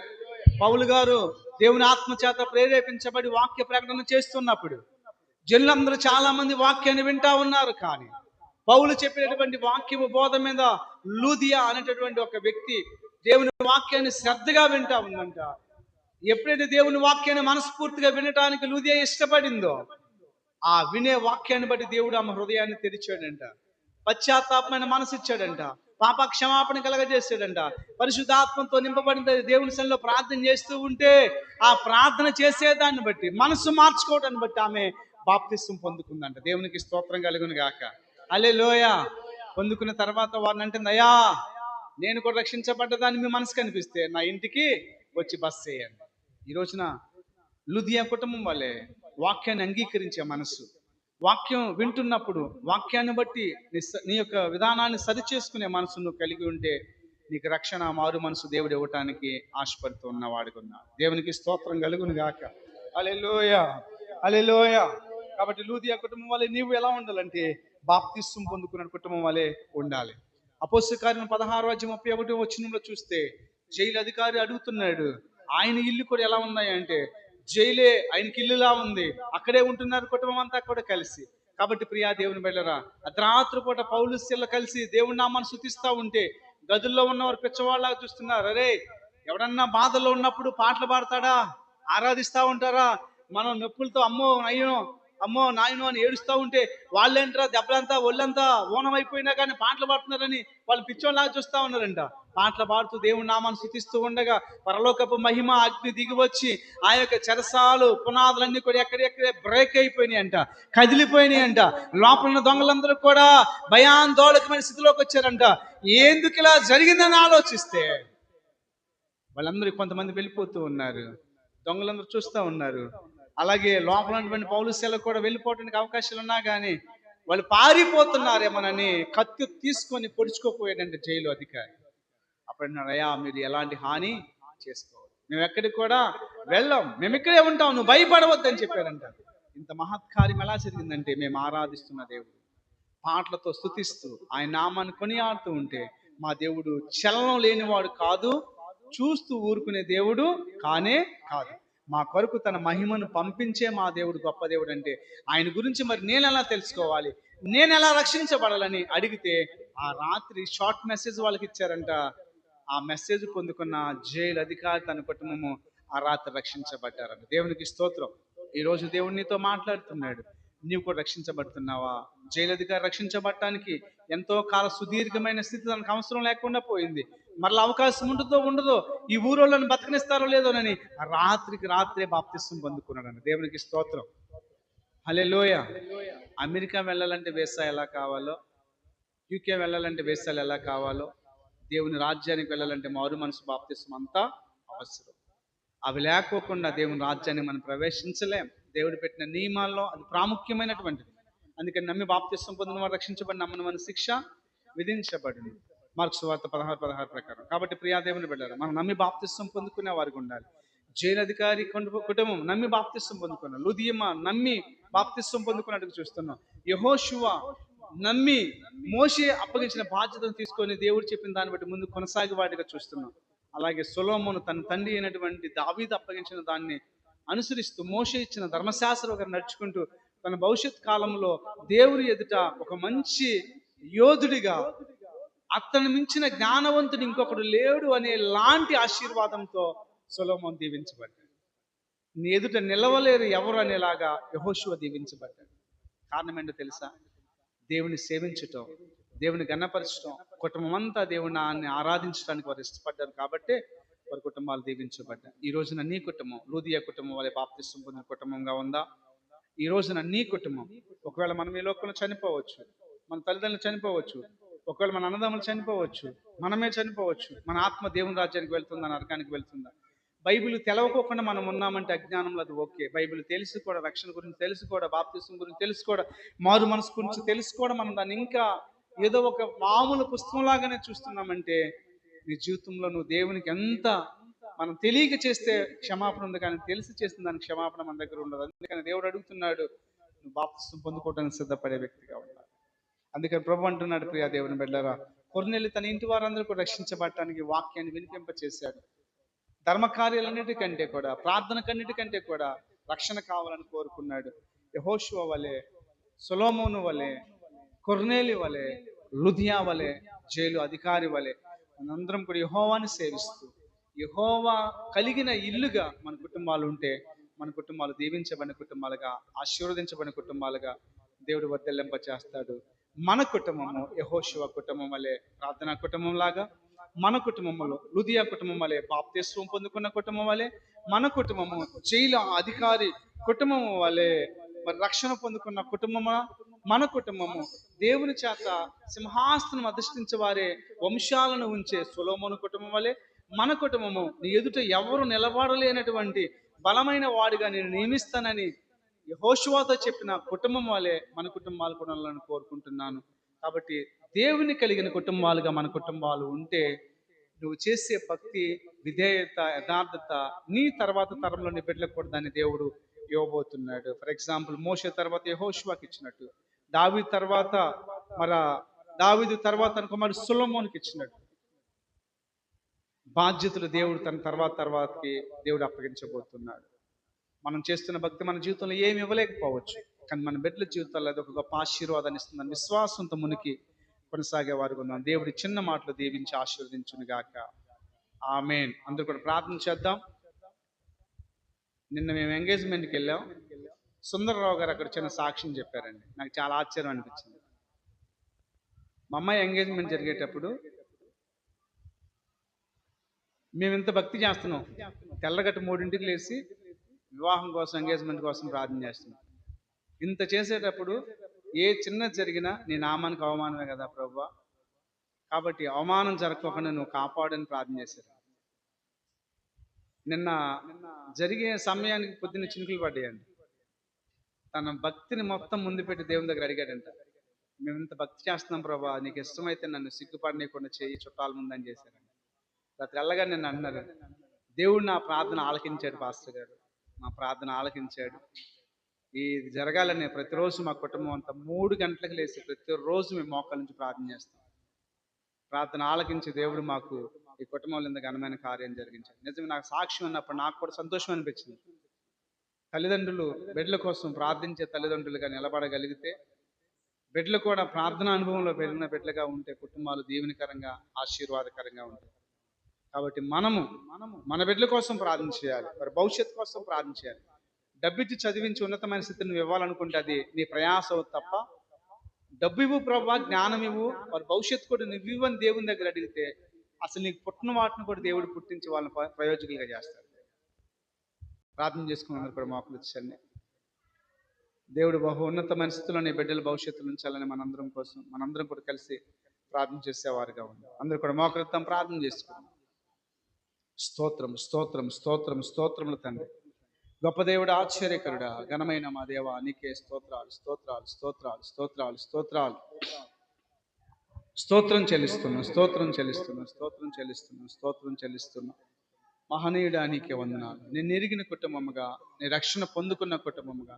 [SPEAKER 1] పౌలు గారు దేవుని ఆత్మ చేత ప్రేరేపించబడి వాక్య ప్రకటన చేస్తున్నప్పుడు జనులందరూ చాలా మంది వాక్యాన్ని వింటా ఉన్నారు. కానీ పౌలు చెప్పినటువంటి వాక్యము బోధ మీద లూదియా అనేటటువంటి ఒక వ్యక్తి దేవుని వాక్యాన్ని శ్రద్ధగా వింటా ఉందంట. ఎప్పుడైతే దేవుని వాక్యాన్ని మనస్ఫూర్తిగా వినటానికి లూదియా ఇష్టపడిందో ఆ వినే వాక్యాన్ని బట్టి దేవుడు ఆమె హృదయాన్ని తెరిచాడంట. పశ్చాత్తాపమైన మనసు ఇచ్చాడంట. పాప క్షమాపణ కలగజేసాడంట. పరిశుద్ధాత్మతో నింపబడిన దేవుని సన్నిధిలో ప్రార్థన చేస్తూ ఉంటే ఆ ప్రార్థన చేసేదాన్ని బట్టి మనసు మార్చుకోవడాన్ని బట్టి ఆమె బాప్తిస్వం పొందుకుందంట. దేవునికి స్తోత్రం కలుగును గాక. హల్లెలూయా. పొందుకున్న తర్వాత వారిని అంటుంది, అయ్యా నేను కూడా రక్షించబడ్డదాన్ని మీ మనసు కనిపిస్తే నా ఇంటికి వచ్చి బస్ చేయండి. ఈ రోజున లూదియా కుటుంబం వాళ్ళే వాక్యాన్ని అంగీకరించే మనసు, వాక్యం వింటున్నప్పుడు వాక్యాన్ని బట్టి నీ యొక్క విధానాన్ని సరిచేసుకునే మనసు నువ్వు కలిగి ఉంటే నీకు రక్షణ మారు మనసు దేవుడు ఇవ్వటానికి ఆశపడుతూ ఉన్నవాడిగా ఉన్నాడు. దేవునికి స్తోత్రం కలుగును గాక. హల్లెలూయా, హల్లెలూయా. కాబట్టి లూదియా కుటుంబం వల్లే నీవు ఎలా ఉండాలంటే బాప్తిస్వం పొందుకున్న కుటుంబం వల్లే ఉండాలి. అపోస్తల కార్యం 16:31 వచనంలో చూస్తే జైలు అధికారి అడుగుతున్నాడు, ఆయన ఇల్లు కూడా ఎలా ఉన్నాయి అంటే జైలే ఆయనకి ఇల్లులా ఉంది, అక్కడే ఉంటున్నారు కుటుంబం అంతా కూడా కలిసి. కాబట్టి ప్రియా దేవుని బిడ్డలారా, అర్ధరాత్రి పూట పౌలు శీల కలిసి దేవుని నామాన్ని స్తుతిస్తూ ఉంటే గదుల్లో ఉన్నవారు పిచ్చవాళ్ళగా చూస్తున్నారు. అరే ఎవడన్నా బాధల్లో ఉన్నప్పుడు పాటలు పాడతాడా, ఆరాధిస్తూ ఉంటారా? మనం నొప్పులతో అమ్మో నయ్యో అమ్మో నాయనో అని ఏడుస్తూ ఉంటే వాళ్ళేంట్రా దెబ్బలంతా ఒళ్ళంతా ఓనం అయిపోయినా కానీ పాటలు పాడుతున్నారని వాళ్ళు పిచ్చోళ్ళలాగా చూస్తూ ఉన్నారంట. పాటలు పాడుతూ దేవుని నామాన్ని స్తుతిస్తూ ఉండగా పరలోకపు మహిమ అగ్ని దిగి వచ్చి ఆ యొక్క చెరసాలు పునాదులన్నీ కూడా ఎక్కడెక్కడే బ్రేక్ అయిపోయినాయి అంట, కదిలిపోయినాయి అంట. లోపల ఉన్న దొంగలందరూ కూడా భయాందోళకమైన స్థితిలోకి వచ్చారంట. ఎందుకు ఇలా జరిగిందని ఆలోచిస్తే వాళ్ళందరూ కొంతమంది వెళ్ళిపోతూ ఉన్నారు, దొంగలందరూ చూస్తూ ఉన్నారు. అలాగే లోపల ఉన్నటువంటి పౌలు శీలకు కూడా వెళ్ళిపోవడానికి అవకాశాలు ఉన్నా కానీ వాళ్ళు పారిపోతున్నారేమోనని కత్తి తీసుకొని పొడుచుకోపోయాడంటే జైలు అధికారి. అప్పుడు అన్నాడు, అయ్యా మీరు ఎలాంటి హాని చేసుకోవాలి, మేము ఎక్కడికి కూడా వెళ్ళాం, మేము ఇక్కడే ఉంటాం, నువ్వు భయపడవద్దని చెప్పారంట. ఇంత మహత్కార్యం ఎలా జరిగిందంటే మేము ఆరాధిస్తున్న దేవుడు పాటలతో స్తుతిస్తూ ఆయన నామాన్ని కొనియాడుతూ ఉంటే మా దేవుడు చలనం లేనివాడు కాదు, చూస్తూ ఊరుకునే దేవుడు కానే కాదు. మా కొరకు తన మహిమను పంపించే మా దేవుడు గొప్ప దేవుడు. అంటే ఆయన గురించి మరి నేను ఎలా తెలుసుకోవాలి, నేను ఎలా రక్షించబడాలని అడిగితే ఆ రాత్రి షార్ట్ మెసేజ్ వాళ్ళకి ఇచ్చారంట. ఆ మెసేజ్ పొందుకున్న జైలు అధికారి తన కుటుంబము ఆ రాత్రి రక్షించబడ్డారంట. దేవునికి స్తోత్రం. ఈరోజు దేవుడు నీతో మాట్లాడుతున్నాడు. నీవు కూడా రక్షించబడుతున్నావా? జైలు అధికారి రక్షించబడటానికి ఎంతో కాల సుదీర్ఘమైన స్థితి తనకు అవసరం లేకుండా పోయింది. మరలా అవకాశం ఉంటుందో ఉండదో, ఈ ఊరోళ్ళని బతకనిస్తారో లేదోనని రాత్రికి రాత్రే బాప్తిస్వం పొందుకున్నాడు. దేవునికి స్తోత్రం. హల్లెలూయా. అమెరికా వెళ్ళాలంటే వీసా ఎలా కావాలో, యూకే వెళ్ళాలంటే వీసాలు ఎలా కావాలో, దేవుని రాజ్యానికి వెళ్ళాలంటే మారు మనసు బాప్తిస్వం అంతా అవసరం. అవి లేకోకుండా దేవుని రాజ్యాన్ని మనం ప్రవేశించలేం. దేవుడు పెట్టిన నియమాల్లో అది ప్రాముఖ్యమైనటువంటిది. అందుకని నమ్మి బాప్తిస్వం పొందిన వారు రక్షించబడి, నమ్మని మన శిక్ష విధించబడింది. మార్కు సువార్త 16:16 ప్రకారం. కాబట్టి ప్రియా దేవుని బిడ్డలారా, మనం నమ్మి బాప్తిస్వం పొందుకునే వారికి ఉండాలి. జైలు అధికారి కుటుంబం నమ్మి బాప్తిస్వం పొందుకున్నాం. లుదియమా నమ్మి బాప్తిస్వం పొందుకున్నట్టుగా చూస్తున్నాం. యెహోషువ నమ్మి మోషే అప్పగించిన బాధ్యతను తీసుకొని దేవుడు చెప్పిన దాన్ని బట్టి ముందు కొనసాగి వాటిగా చూస్తున్నాం. అలాగే సొలొమోను తన తండ్రి అయినటువంటి దావీదు అప్పగించిన దాన్ని అనుసరిస్తూ మోషే ఇచ్చిన ధర్మశాస్త్రం నడుచుకుంటూ తన భవిష్యత్ కాలంలో దేవుని ఎదుట ఒక మంచి యోధుడిగా, అతను మించిన జ్ఞానవంతుడు ఇంకొకడు లేడు అనే లాంటి ఆశీర్వాదంతో సొలొమోను దీవించబడ్డాడు. నీ ఎదుట నిలవలేరు ఎవరు అనేలాగా యెహోషువ దీవించబడ్డాడు. కారణం ఏంటో తెలుసా? దేవుని సేవించటం, దేవుని గణపరచడం, కుటుంబం అంతా దేవుని ఆరాధించడానికి వారు ఇష్టపడ్డారు. కాబట్టి వారి కుటుంబాలు దీవించబడ్డాయి. ఈ రోజున నీ కుటుంబం లూదియా కుటుంబం వలె బాప్తిస్వం పొందిన కుటుంబంగా ఉందా? ఈ రోజున నీ కుటుంబం, ఒకవేళ మనం ఈ లోకంలో చనిపోవచ్చు, మన తల్లిదండ్రులు చనిపోవచ్చు, ఒకవేళ మన అన్నదమ్ములు చనిపోవచ్చు, మనమే చనిపోవచ్చు, మన ఆత్మ దేవుని రాజ్యానికి వెళ్తుందా, నరకానికి వెళ్తుందా? బైబిల్ తెలవకోకుండా మనం ఉన్నామంటే అజ్ఞానంలో అది ఓకే. బైబిల్ తెలిసి కూడా, రక్షణ గురించి తెలిసి కూడా, బాప్తిస్వం గురించి తెలిసి కూడా, మారు మనసు గురించి తెలిసి కూడా మనం దాన్ని ఇంకా ఏదో ఒక మామూలు పుస్తకంలాగానే చూస్తున్నామంటే నీ జీవితంలో నువ్వు దేవునికి ఎంత మనం తెలియక చేస్తే క్షమాపణ ఉంది, కానీ తెలిసి చేసిన దానికి క్షమాపణ మన దగ్గర ఉండదు. అందుకని దేవుడు అడుగుతున్నాడు, నువ్వు బాప్తిస్వం పొందుకోవడానికి సిద్ధపడే వ్యక్తిగా ఉండాలి. అందుకని ప్రభు అంటున్నాడు, ప్రియా దేవుని బిడ్డలారా, కొర్నేలి తన ఇంటి వారందరూ కూడా రక్షించబడటానికి వాక్యాన్ని వినిపింప చేశాడు. ధర్మకార్యాలన్నిటికంటే కూడా, ప్రార్థన కన్నిటికంటే కూడా రక్షణ కావాలని కోరుకున్నాడు. యెహోషువ వలె, సొలొమోను వలె, కొర్నేలి వలె, లుదియా వలె, జైలు అధికారి వలె మనందరం కూడా యెహోవాని సేవిస్తూ యెహోవా కలిగిన ఇల్లుగా మన కుటుంబాలు ఉంటే మన కుటుంబాలు దీవించబడిన కుటుంబాలుగా, ఆశీర్వదించబడిన కుటుంబాలుగా దేవుడు వర్ధిల్లింప చేస్తాడు. మన కుటుంబము యెహోషువ కుటుంబం వలె ప్రార్థనా కుటుంబం లాగా, మన కుటుంబంలో లుదియా కుటుంబం వలె బాప్తిస్వం పొందుకున్న కుటుంబం వలె, మన కుటుంబము జైలు అధికారి కుటుంబం వలె మరి రక్షణ పొందుకున్న కుటుంబమా, మన కుటుంబము దేవుని చేత సింహాసనం అధిష్ఠించే వారే వంశాలను ఉంచే సొలొమోను కుటుంబం వలె, మన కుటుంబము నీ ఎదుట ఎవరు నిలబడలేనటువంటి బలమైన వాడిగా నేను నియమిస్తానని యెహోషువతో చెప్పిన కుటుంబం వలె మన కుటుంబాలు కూడా కోరుకుంటున్నాను. కాబట్టి దేవుని కలిగిన కుటుంబాలుగా మన కుటుంబాలు ఉంటే నువ్వు చేసే భక్తి, విధేయత, యథార్థత నీ తర్వాత తరంలో నీ బిడ్డలకు కూడా దాన్ని దేవుడు ఇవ్వబోతున్నాడు. ఫర్ ఎగ్జాంపుల్ మోషే తర్వాత యెహోషువకి ఇచ్చినట్టు, దావీదు తర్వాత తన కుమారుడు సొలొమోనుకి ఇచ్చినట్టు బాధ్యతలు దేవుడు తన తర్వాతకి దేవుడు అప్పగించబోతున్నాడు. మనం చేస్తున్న భక్తి మన జీవితంలో ఏమి ఇవ్వలేకపోవచ్చు, కానీ మన బిడ్డల జీవితాల్లో అది ఒక గొప్ప ఆశీర్వాదాన్ని ఇస్తుందని విశ్వాసంతో మునికి కొనసాగే వారు ఉన్నాం. దేవుడి చిన్న మాటలు దీవించి ఆశీర్వదించును గాక. ఆమేన్. అందరూ కూడా ప్రార్థన చేద్దాం. నిన్న మేము ఎంగేజ్మెంట్కి వెళ్ళాం. సుందరరావు గారు అక్కడ చిన్న సాక్ష్యం చెప్పారండి. నాకు చాలా ఆశ్చర్యం అనిపించింది. మా అమ్మాయి ఎంగేజ్మెంట్ జరిగేటప్పుడు మేము ఇంత భక్తి చేస్తున్నాం. తెల్లగట్టు 3ంటికి లేచి వివాహం కోసం, ఎంగేజ్మెంట్ కోసం ప్రార్థన చేస్తున్నాం. ఇంత చేసేటప్పుడు ఏ చిన్నది జరిగినా నీ నామానికి అవమానమే కదా ప్రభువా, కాబట్టి అవమానం జరగకుండా నువ్వు కాపాడని ప్రార్థన చేశారు. నిన్న జరిగే సమయానికి పొద్దున్న చినుకులు పడ్డాయండి. తన భక్తిని మొత్తం ముందు పెట్టి దేవుని దగ్గర అడిగాడంట. మేము ఇంత భక్తి చేస్తున్నాం ప్రభా, నీకు ఇష్టమైతే నన్ను సిగ్గుపడనీయకుండా చేయి, చుట్టాల ముందని చేశారండి. రాత్రి వెళ్ళగా నిన్ను అన్నారు, దేవుడు నా ప్రార్థన ఆలకించాడు పాస్టర్ గారు, మా ప్రార్థన ఆలకించాడు. ఇది జరగాలని ప్రతిరోజు మా కుటుంబం అంతా 3 గంటలకు లేచి ప్రతిరోజు మేము మోకాళ్ళ నుంచి ప్రార్థన చేస్తాం. ప్రార్థన ఆలకించి దేవుడు మాకు ఈ కుటుంబంలో ఇంత ఘనమైన కార్యం జరిగించాడు. నిజమే, నాకు సాక్ష్యం ఉన్నప్పుడు నాకు కూడా సంతోషం అనిపించింది. తల్లిదండ్రులు బిడ్డల కోసం ప్రార్థించే తల్లిదండ్రులుగా నిలబడగలిగితే, బిడ్డలు కూడా ప్రార్థన అనుభవంలో పెరిగిన బిడ్డలుగా ఉంటే కుటుంబాలు దీవెనకరంగా ఆశీర్వాదకరంగా ఉంటాయి. కాబట్టి మనము మన బిడ్డల కోసం ప్రార్థన చేయాలి, వారి భవిష్యత్తు కోసం ప్రార్థన చేయాలి. డబ్బిచ్చి చదివించి ఉన్నతమైన స్థితిని నువ్వు ఇవ్వాలనుకుంటే అది నీ ప్రయాసం తప్ప, డబ్బు ఇవ్వు ప్రభా, జ్ఞానం ఇవ్వు, వారి భవిష్యత్తు కూడా నువ్వు ఇవ్వని దేవుని దగ్గర అడిగితే అసలు నీకు పుట్టిన వాటిని కూడా దేవుడు పుట్టించి వాళ్ళని ప్రయోజకులుగా చేస్తాడు. ప్రార్థన చేసుకున్నారు కూడా మోకాలు వచ్చాన్ని. దేవుడు బహు ఉన్నతమైన స్థితిలో నీ బిడ్డల భవిష్యత్తులు ఉంచాలని మనందరం కూడా కలిసి ప్రార్థన చేసేవారుగా ఉంది. అందరూ కూడా మోకరిద్దాం, ప్రార్థన చేసుకున్నాం. స్తోత్రం స్తోత్రం స్తోత్రం స్తోత్రములు తండ్రి, గొప్ప దేవుడు, ఆశ్చర్యకరుడా, ఘనమైన మా దేవ, నీకే స్తోత్రాలు స్తోత్రాలు స్తోత్రాలు స్తోత్రాలు స్తోత్రాలు. స్తోత్రం చెల్లిస్తున్నాం, స్తోత్రం చెల్లిస్తున్నాం, స్తోత్రం చెల్లిస్తున్నాం, స్తోత్రం చెల్లిస్తున్నాం. మహనీయుడా నీకే వందనాలు. నిన్ను ఎరిగిన కుటుంబముగా, నీ రక్షణ పొందుకున్న కుటుంబముగా,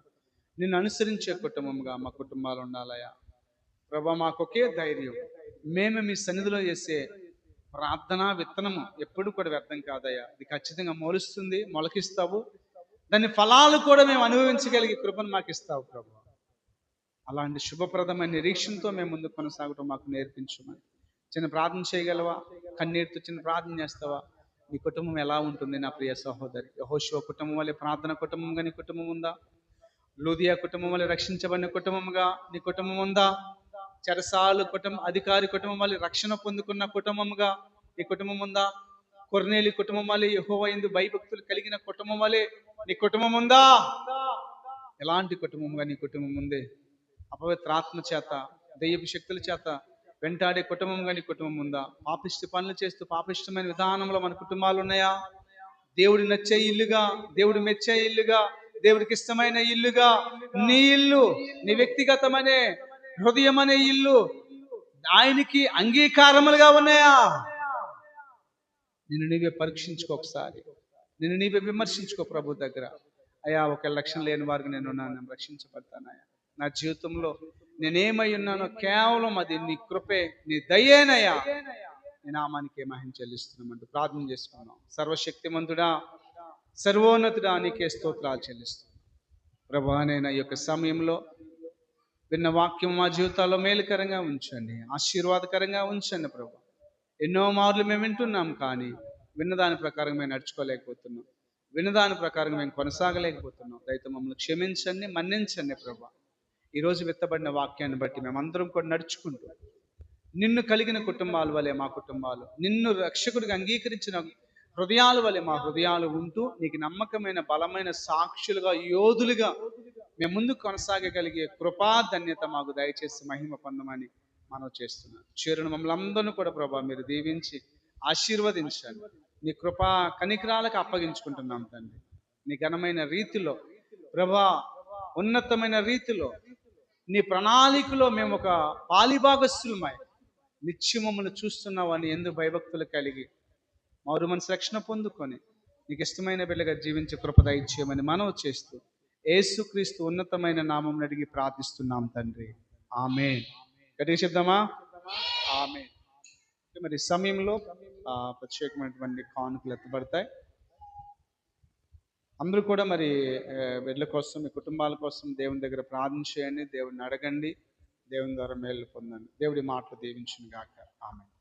[SPEAKER 1] నిన్ను అనుసరించే కుటుంబముగా మా కుటుంబాలు ఉండాలయా ప్రభా. మాకొకే ధైర్యం, మేము మీ సన్నిధిలో చేసే ప్రార్థనా విత్తనము ఎప్పుడు కూడా వ్యర్థం కాదయ్యా. ఇది ఖచ్చితంగా మొలుస్తుంది, మొలకిస్తావు. దాని ఫలాలు కూడా మేము అనుభవించగలిగే కృపను మాకు ఇస్తావు ప్రభు. అలాంటి శుభప్రదమైన నిరీక్షణతో మేము ముందుకు కొనసాగటం మాకు నేర్పించమని. చిన్న ప్రార్థన చేయగలవా? కన్నీటితో చిన్న ప్రార్థన చేస్తావా? నీ కుటుంబం ఎలా ఉంటుంది నా ప్రియ సహోదరి? యెహోషువ కుటుంబం వల్ల ప్రార్థన కుటుంబంగా నీ కుటుంబం ఉందా? లూదియా కుటుంబం వల్ల రక్షించబడిన కుటుంబంగా నీ కుటుంబం ఉందా? చెరసాలు అధికారి కుటుంబం వల్ల రక్షణ పొందుకున్న కుటుంబంగా నీ కుటుంబం ఉందా? కొర్నేలి కుటుంబం వల్ల యెహోవా యందు భయభక్తులు కలిగిన కుటుంబం వల్లే నీ కుటుంబం ఉందా? ఎలాంటి కుటుంబంగా నీ కుటుంబం ఉంది? అపవిత్ర ఆత్మ చేత, దెయ్యపు శక్తుల చేత వెంటాడే కుటుంబంగా నీ కుటుంబం ఉందా? పాపిష్టి పనులు చేస్తూ పాపిష్టమైన విధానంలో మన కుటుంబాలు ఉన్నాయా? దేవుడు నచ్చే ఇల్లుగా, దేవుడు మెచ్చే ఇల్లుగా, దేవుడికి ఇష్టమైన ఇల్లుగా నీ ఇల్లు, నీ వ్యక్తిగతమైన హృదయం అనే ఇల్లు ఆయనకి అంగీకారములుగా ఉన్నాయా? నిన్ను నీవే పరీక్షించుకో ఒకసారి, నిన్ను నీవే విమర్శించుకో ప్రభు దగ్గర. అయ్యా, ఒక లక్షణం లేని వారికి నేను రక్షించబడతానయ్యా. నా జీవితంలో నేనేమై ఉన్నానో కేవలం అది నీ కృపే, నీ దయేనయ్యా. నీ నామానికే మహిమ చెల్లిస్తున్నామంటూ ప్రార్థన చేసుకున్నాం. సర్వశక్తిమంతుడా, సర్వోన్నతుడా, నీకే స్తోత్రాలు చెల్లిస్తున్నాం ప్రభా. నేను ఈ యొక్క సమయంలో విన్న వాక్యం మా జీవితాల్లో మేలుకరంగా ఉంచండి, ఆశీర్వాదకరంగా ఉంచండి ప్రభా. ఎన్నో మార్లు మేము వింటున్నాం, కానీ విన్నదాని ప్రకారం మేము నడుచుకోలేకపోతున్నాం, విన్నదాని ప్రకారం మేము కొనసాగలేకపోతున్నాం. దయతో మమ్మల్ని క్షమించండి, మన్నించండి ప్రభా. ఈరోజు విత్తబడిన వాక్యాన్ని బట్టి మేమందరం కూడా నడుచుకుంటూ నిన్ను కలిగిన కుటుంబాల వలె మా కుటుంబాలు, నిన్ను రక్షకుడిగా అంగీకరించిన హృదయాల వలె మా హృదయాలు ఉంటూ నీకు నమ్మకమైన బలమైన సాక్షులుగా, యోధులుగా మేము ముందుకు కొనసాగగలిగే కృపా ధన్యత మాకు దయచేసి మహిమ పొందమని మనం చేస్తున్నాం. చేరును మమ్మల్ని అందరినీ కూడా ప్రభా మీరు దీవించి ఆశీర్వదించండి. నీ కృపా కనికరాలకు అప్పగించుకుంటున్నాం తండ్రి. నీ ఘనమైన రీతిలో ప్రభా, ఉన్నతమైన రీతిలో నీ ప్రణాళికలో మేము ఒక పాలిభాగస్తులమై నిత్యం మమ్మల్ని చూస్తున్నావని ఎందు భయభక్తులు కలిగి మారు మనసు రక్షణ పొందుకొని నీకు ఇష్టమైన బిడ్డగా జీవించే కృప దయచేయమని మనవి చేస్తూ యేసుక్రీస్తు ఉన్నతమైన నామం అడిగి ప్రార్థిస్తున్నాం తండ్రి, ఆమేన్. గట్టిగా చెప్దామా? ఆమేన్. మరి సమయంలో ప్రత్యేకమైనటువంటి కానుకలు ఎత్తబడతాయి. అందరూ కూడా మరి బిడ్డల కోసం, మీ కుటుంబాల కోసం దేవుని దగ్గర ప్రార్థన చేయండి, దేవుడిని అడగండి, దేవుని ద్వారా మేలు పొందండి. దేవుడి మాటలు దీవించును గాక. ఆమేన్.